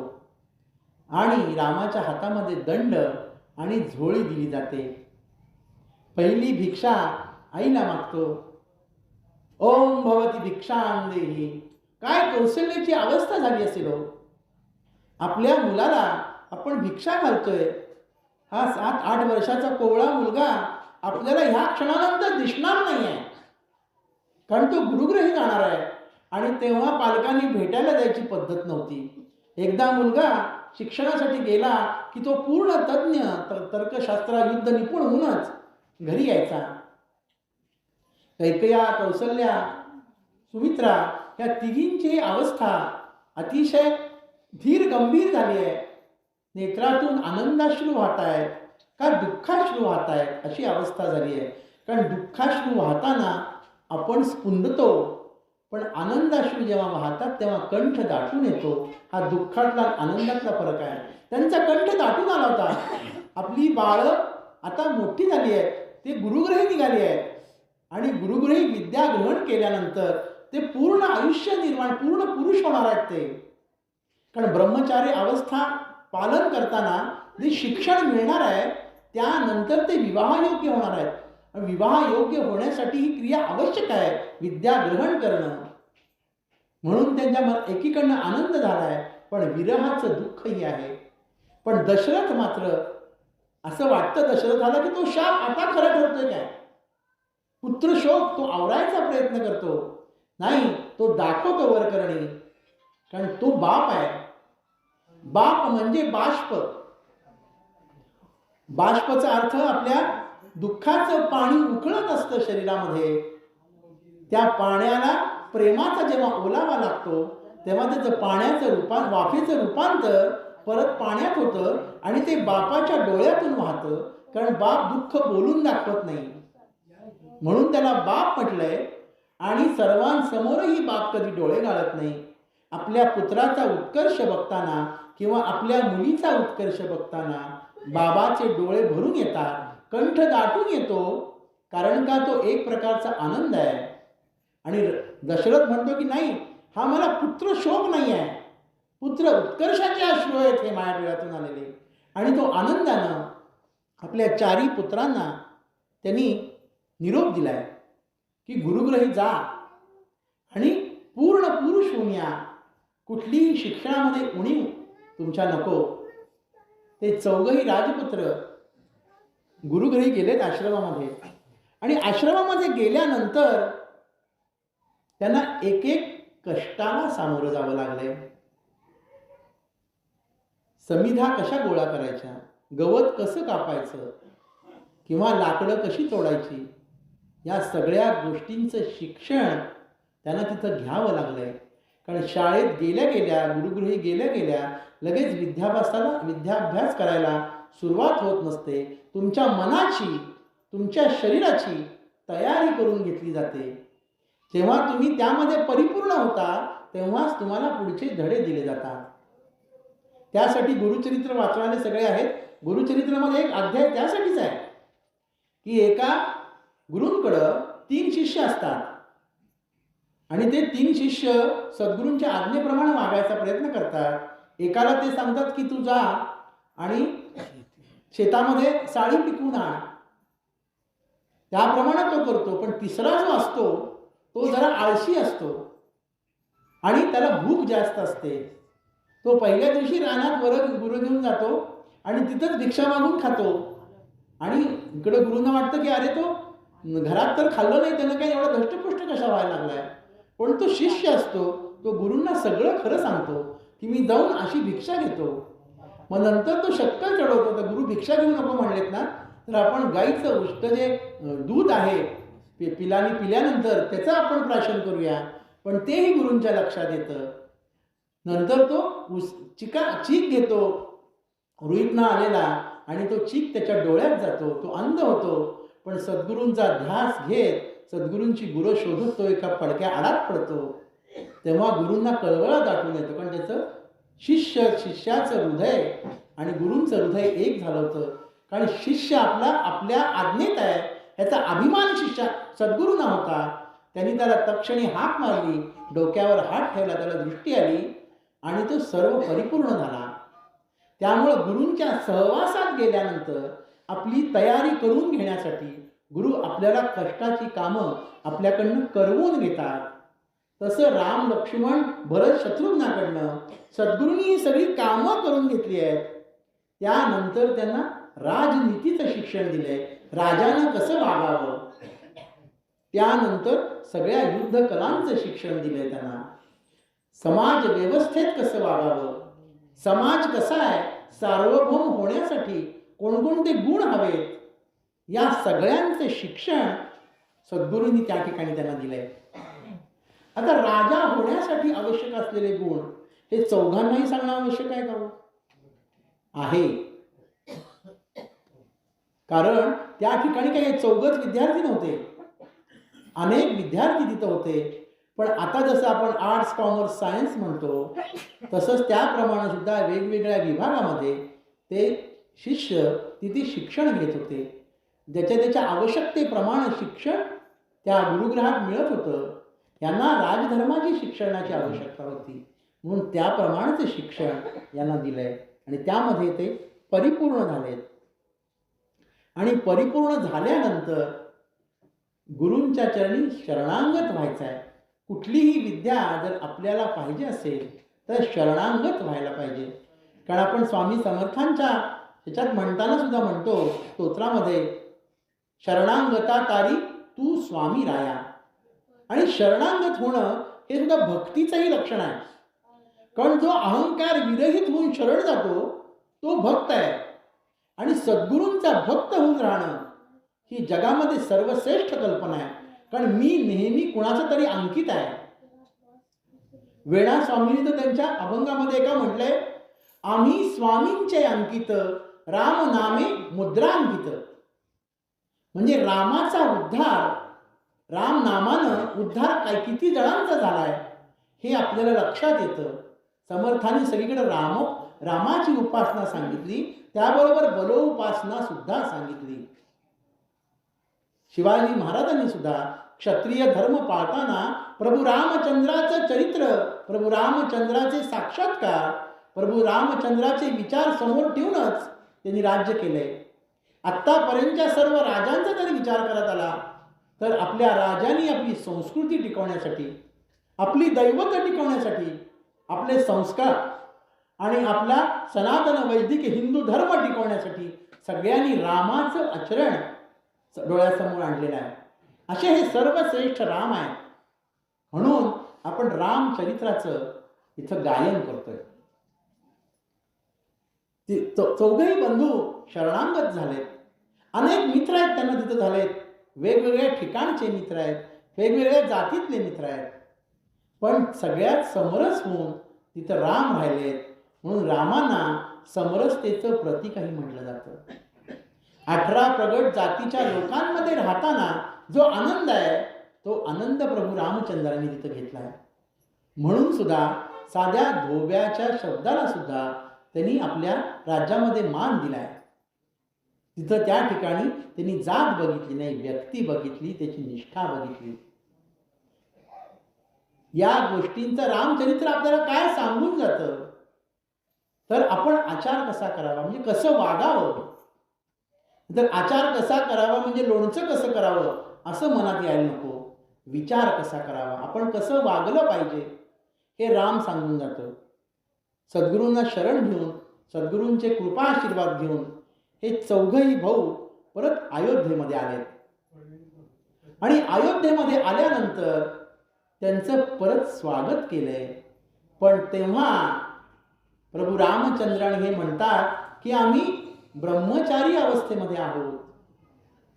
आणि रामाच्या हातामध्ये दंड आणि झोळी दिली जाते. पहिली भिक्षा आईला मागतो. ओम भवती भिक्षां देही. काय कौशल्याची अवस्था झाली असेल हो. आपल्या मुलाला आपण भिक्षा घालतोय. हा 7-8 वर्षाचा कोवळा मुलगा आपल्याला ह्या क्षणानंतर दिसणार नाही आहे, कारण तो गुरुग्रही जाणार आहे. आणि तेव्हा पालकांनी भेटायला जायची पद्धत नव्हती. एकदा मुलगा शिक्षणासाठी गेला की तो पूर्ण तज्ज्ञ, तर्कशास्त्र युद्ध निपुण होऊनच घरी यायचा. कैकया, कौसल्या, सुमित्रा या तिघींची अवस्था अतिशय धीर गंभीर झाली आहे. नेत्रातून आनंदाश्रू वाहत आहेत का दुःखाश्रू वाहत आहेत अशी अवस्था झाली आहे. कारण दुःखाश्रू वाहताना आपण स्पुंदतो, पण आनंदाश्रू जेव्हा वाहतात तेव्हा कंठ दाटून येतो. हा दुःखातला आनंदातला फरक आहे. त्यांचा कंठ दाटून आला होता. आपली बाळं आता मोठी झाली आहेत, ते गुरुग्रही निघाली आहेत आणि गुरुग्रही विद्या ग्रहण केल्यानंतर ते पूर्ण आयुष्य निर्माण, पूर्ण पुरुष होणार आहेत ते. कारण ब्रह्मचारी अवस्था पालन करताना जे शिक्षण मिळणार आहे त्यानंतर ते विवाहयोग्य होणार आहेत. विवाह योग्य होण्यासाठी ही क्रिया आवश्यक आहे, विद्या ग्रहण करणं. म्हणून त्यांच्या एकीकडनं आनंद झाला आहे, पण विरहाचं दुःखही आहे. पण दशरथ मात्र असं वाटतं दशरथाला की तो शाप आता खरं ठरतोय काय. पुत्रशोक तो आवरायचा प्रयत्न करतो. नाही, तो दाखवतो वरकरणी, कारण तो बाप आहे. बाप म्हणजे बाष्प. बाष्पचा अर्थ आपल्या दुःखाचं पाणी उकळत असतं शरीरामध्ये, त्या पाण्याला प्रेमाचा जेव्हा ओलावा लागतो तेव्हा त्याचं पाण्याचं वाफेचं रूपांतर परत पाण्यात होतं आणि ते बापाच्या डोळ्यातून वाहतं. कारण बाप दुःख बोलून दाखवत नाही, म्हणून त्याला बाप म्हटलंय. आणि सर्वांसमोरही बाप कधी डोळे गाळत नाही. आपल्या पुत्राचा उत्कर्ष बघताना किंवा आपल्या मुलीचा उत्कर्ष बघताना बाबाचे डोळे भरून येतात, कंठ दाटून येतो. कारण का तो एक प्रकारचा आनंद आहे. आणि दशरथ म्हणतो की नाही, हा मला पुत्र शोक नाही आहे, पुत्र उत्कर्षाचे अश्रू आहेत हे माझ्या डोळ्यातून आलेले. आणि तो आनंदानं आपल्या चारी पुत्रांना त्यांनी निरोप दिलाय की गुरुग्रही जा आणि पूर्ण पुरुष होऊन या, कुठलीही शिक्षणामध्ये उणीव तुमच्या नको. ते चौघही राजपुत्र गुरुग्रही गेलेत आश्रमामध्ये. आणि आश्रमामध्ये गेल्यानंतर त्यांना एक एक कष्टाला सामोरं जावं लागलंय. समिधा कशा गोळा करायच्या, गवत कसं कापायचं किंवा लाकडं कशी तोडायची, या सगळ्या गोष्टींचं शिक्षण त्यांना तिथं घ्यावं लागलंय. कारण शाळेत गेल्या गेल्या, गुरुगृही गेल्या गेल्या लगेच विद्याभ्यास करायला सुरुवात होत नसते. तुमच्या मनाची, तुमच्या शरीराची तयारी करून घेतली जाते. जेव्हा तुम्ही त्यामध्ये परिपूर्ण होता तेव्हाच तुम्हाला पुढचे धडे दिले जातात. त्यासाठी गुरुचरित्र वाचणारे सगळे आहेत. गुरुचरित्रामध्ये एक अध्याय त्यासाठीच आहे की एका गुरूंकडं 3 शिष्य असतात आणि ते 3 शिष्य सद्गुरूंच्या आज्ञेप्रमाणे वागायचा प्रयत्न करतात. एकाला ते सांगतात की तू जा आणि शेतामध्ये साळी पिकवून आण, त्याप्रमाणे तो करतो. पण तिसरा जो असतो तो जरा आळशी असतो आणि त्याला भूक जास्त असते. तो पहिल्या दिवशी रानात गुरु घेऊन जातो आणि तिथंच भिक्षा मागून खातो. आणि इकडं गुरूंना वाटतं की अरे तो घरात तर खाल्लं नाही, त्यानं काही एवढा धष्टपुष्ट कशा व्हायला लागलाय. पण तो शिष्य असतो, तो गुरूंना सगळं खरं सांगतो की मी जाऊन अशी भिक्षा घेतो. मग नंतर तो शक्कल चढवतो. तर गुरु भिक्षा घेऊ नको म्हणलेत ना, तर आपण गाईचं उष्ट जे दूध आहे पिल्यानंतर त्याचं आपण प्राशन करूया. पण तेही गुरूंच्या लक्षात येतं. नंतर तो चीक घेतो रुईतनं आलेला आणि तो चीक त्याच्या डोळ्यात जातो, तो अंध होतो. पण सद्गुरूंचा ध्यास घेत सद्गुरूंची गुरं शोधत तो एका पडक्या आडात पडतो. तेव्हा गुरूंना कळवळा दाटून येतो, कारण त्याचं शिष्याचं हृदय आणि गुरूंचं हृदय एक झालं होतं. कारण शिष्य आपल्या आज्ञेत आहे ह्याचा अभिमान शिष्य सद्गुरूंना होता. त्यांनी त्याला तत्क्षणी हाक मारली, डोक्यावर हात ठेवला, त्याला दृष्टी आली आणि तो सर्व परिपूर्ण झाला. त्यामुळं गुरूंच्या सहवासात गेल्यानंतर आपली तयारी करून घेण्यासाठी गुरु आपल्याला कष्टाची कामं आपल्याकडनं करवून घेतात. तसं राम, लक्ष्मण, भरत, शत्रुघ्नाकडनं सद्गुरूंनी ही सगळी कामं करून घेतली आहेत. त्यानंतर त्यांना राजनीतीचं शिक्षण दिलंय, राजानं कसं वागावं. त्यानंतर सगळ्या युद्ध कलांचं शिक्षण दिलंय त्यांना. समाज व्यवस्थेत कसं वागावं, समाज कसा आहे, सार्वभौम होण्यासाठी कोणकोणते गुण हवेत, या सगळ्यांचे शिक्षण सद्गुरूंनी त्या ठिकाणी त्यांना दिलंय. आता राजा होण्यासाठी आवश्यक असलेले गुण हे चौघांनाही सांगणं आवश्यक आहे का? आहे. कारण त्या ठिकाणी काही चौघच विद्यार्थी नव्हते, अनेक विद्यार्थी तिथं होते. पण आता जसं आपण आर्ट्स, कॉमर्स, सायन्स म्हणतो तसंच त्याप्रमाणे सुद्धा वेगवेगळ्या विभागामध्ये ते शिष्य तिथे शिक्षण घेत होते. त्याच्या आवश्यकतेप्रमाणे शिक्षण त्या गुरुगृहात मिळत होतं. यांना राजधर्माची शिक्षणाची आवश्यकता होती, म्हणून त्याप्रमाणेचं शिक्षण यांना दिलंय आणि त्यामध्ये ते परिपूर्ण झालेत. आणि परिपूर्ण झाल्यानंतर गुरूंच्या चरणी शरणांगत व्हायचं आहे. कुठलीही विद्या जर आपल्याला पाहिजे असेल तर शरणांगत व्हायला पाहिजे. कारण आपण स्वामी समर्थांच्या ह्याच्यात म्हणताना सुद्धा म्हणतो स्तोत्रामध्ये, शरणांगता तारी तू स्वामी राया. आणि शरणागत होणं हे सुद्धा भक्तीचंही लक्षण आहे. कारण जो अहंकार विरहित होऊन शरण जातो तो भक्त आहे. आणि सद्गुरूंचा भक्त होऊन राहणं ही जगामध्ये सर्वश्रेष्ठ कल्पना आहे. कारण मी नेहमी कुणाचं तरी अंकित आहे. वेणा स्वामींनी तर त्यांच्या अभंगामध्ये एका म्हटलंय, आम्ही स्वामींचे अंकित राम नामे मुद्रांकित. म्हणजे रामाचा उद्धार, राम नामानं उद्धार काय किती जणांचा झालाय हे आपल्याला लक्षात येतं. समर्थांनी सगळीकडे रामाची उपासना सांगितली, त्याबरोबर बलोपासना सुद्धा सांगितली. शिवाजी महाराजांनी सुद्धा क्षत्रिय धर्म पाळताना प्रभू रामचंद्राचं चरित्र, प्रभू रामचंद्राचे साक्षात्कार, प्रभू रामचंद्राचे विचार समोर ठेवूनच त्यांनी राज्य केलंय. आत्तापर्यंतच्या सर्व राजांचा जरी विचार करत आला तर आपल्या राजांनी आपली संस्कृती टिकवण्यासाठी, आपली दैवत टिकवण्यासाठी, आपले संस्कार आणि आपला सनातन वैदिक हिंदू धर्म टिकवण्यासाठी सगळ्यांनी रामाचं आचरण डोळ्यासमोर आणलेलं आहे. असे हे सर्वश्रेष्ठ राम आहे. म्हणून आपण रामचरित्राचं इथं गायन करतोय. चौघही बंधू शरणागत झालेत. अनेक मित्र आहेत त्यांना तिथं झालेत. वेगवेगळ्या ठिकाणचे मित्र आहेत, वेगवेगळ्या जातीतले मित्र आहेत. पण सगळ्यात समरस होऊन तिथं राम राहिलेत. म्हणून रामांना समरसतेचं प्रतीकही म्हटलं जातं. 18 प्रगट जातीच्या लोकांमध्ये राहताना जो आनंद आहे तो आनंद प्रभू रामचंद्रांनी तिथं घेतला आहे. म्हणून सुद्धा साध्या धोब्याच्या शब्दाला सुद्धा त्यांनी आपल्या राज्यामध्ये मान दिलाय. तिथं त्या ठिकाणी त्यांनी जात बघितली नाही, व्यक्ती बघितली, त्याची निष्ठा बघितली. या गोष्टींचं रामचरित्र आपल्याला काय सांगून जातं तर आपण आचार कसा करावा, म्हणजे कसं वागावं. तर आचार कसा करावा म्हणजे लोणचं कसं करावं असं मनात यायला नको. विचार कसा करावा, आपण कसं वागलं पाहिजे हे राम सांगून जातं. सद्गुरूंना शरण घेऊन, सद्गुरूंचे कृपा आशीर्वाद घेऊन हे चौघही भाऊ परत अयोध्येमध्ये आलेत. आणि अयोध्येमध्ये आल्यानंतर त्यांचं परत स्वागत केलंय. पण तेव्हा प्रभू रामचंद्राने हे म्हणतात की आम्ही ब्रह्मचारी अवस्थेमध्ये आहोत,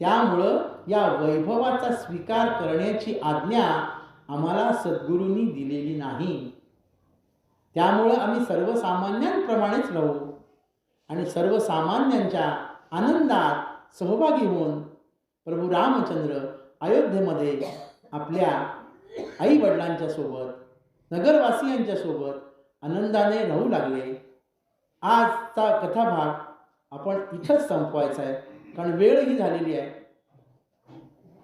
त्यामुळं या वैभवाचा स्वीकार करण्याची आज्ञा आम्हाला सद्गुरूंनी दिलेली नाही. त्यामुळं आम्ही सर्वसामान्यांप्रमाणेच राहू आणि सर्वसामान्यांच्या आनंदात सहभागी होऊन प्रभू रामचंद्र अयोध्येमध्ये आपल्या आई वडिलांच्या सोबत, नगरवासियांच्या सोबत आनंदाने राहू लागले. आजचा कथाभाग आपण इथंच संपवायचा आहे, कारण वेळ ही झालेली आहे.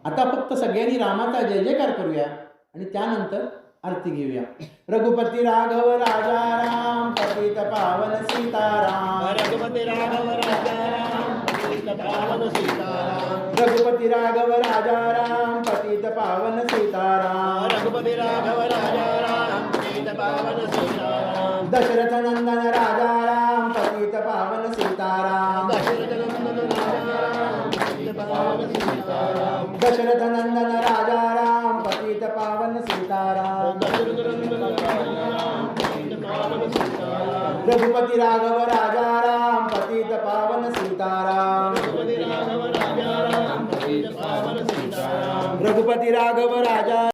आता फक्त सगळ्यांनी रामाचा जय जयकार करूया आणि त्यानंतर आरती घेऊया. रघुपती राघव राजा राम, पतित पावन सीताराम. रघुपती राघव राजा राम, पतित पावन सीताराम. रघुपती राघव राजा राम, पतित पावन सीताराम. रघुपती राघव राजा राम, पतित पावन सीताराम. दशरथ नंदन राजा राम, पतित पावन सीताराम. दशरथ नंदन राजा राम, पतित पावन सीताराम. दशरथ नंदन राजा राम, पतित पावन सीताराम. दशरथ नंदन राजा राम, पतित पावन सीताराम. रघुपती राघव राजा राम, पतित पावन सीताराम. रघुपती राघव राजा राम, पतित पावन सीताराम. रघुपती राघव राजा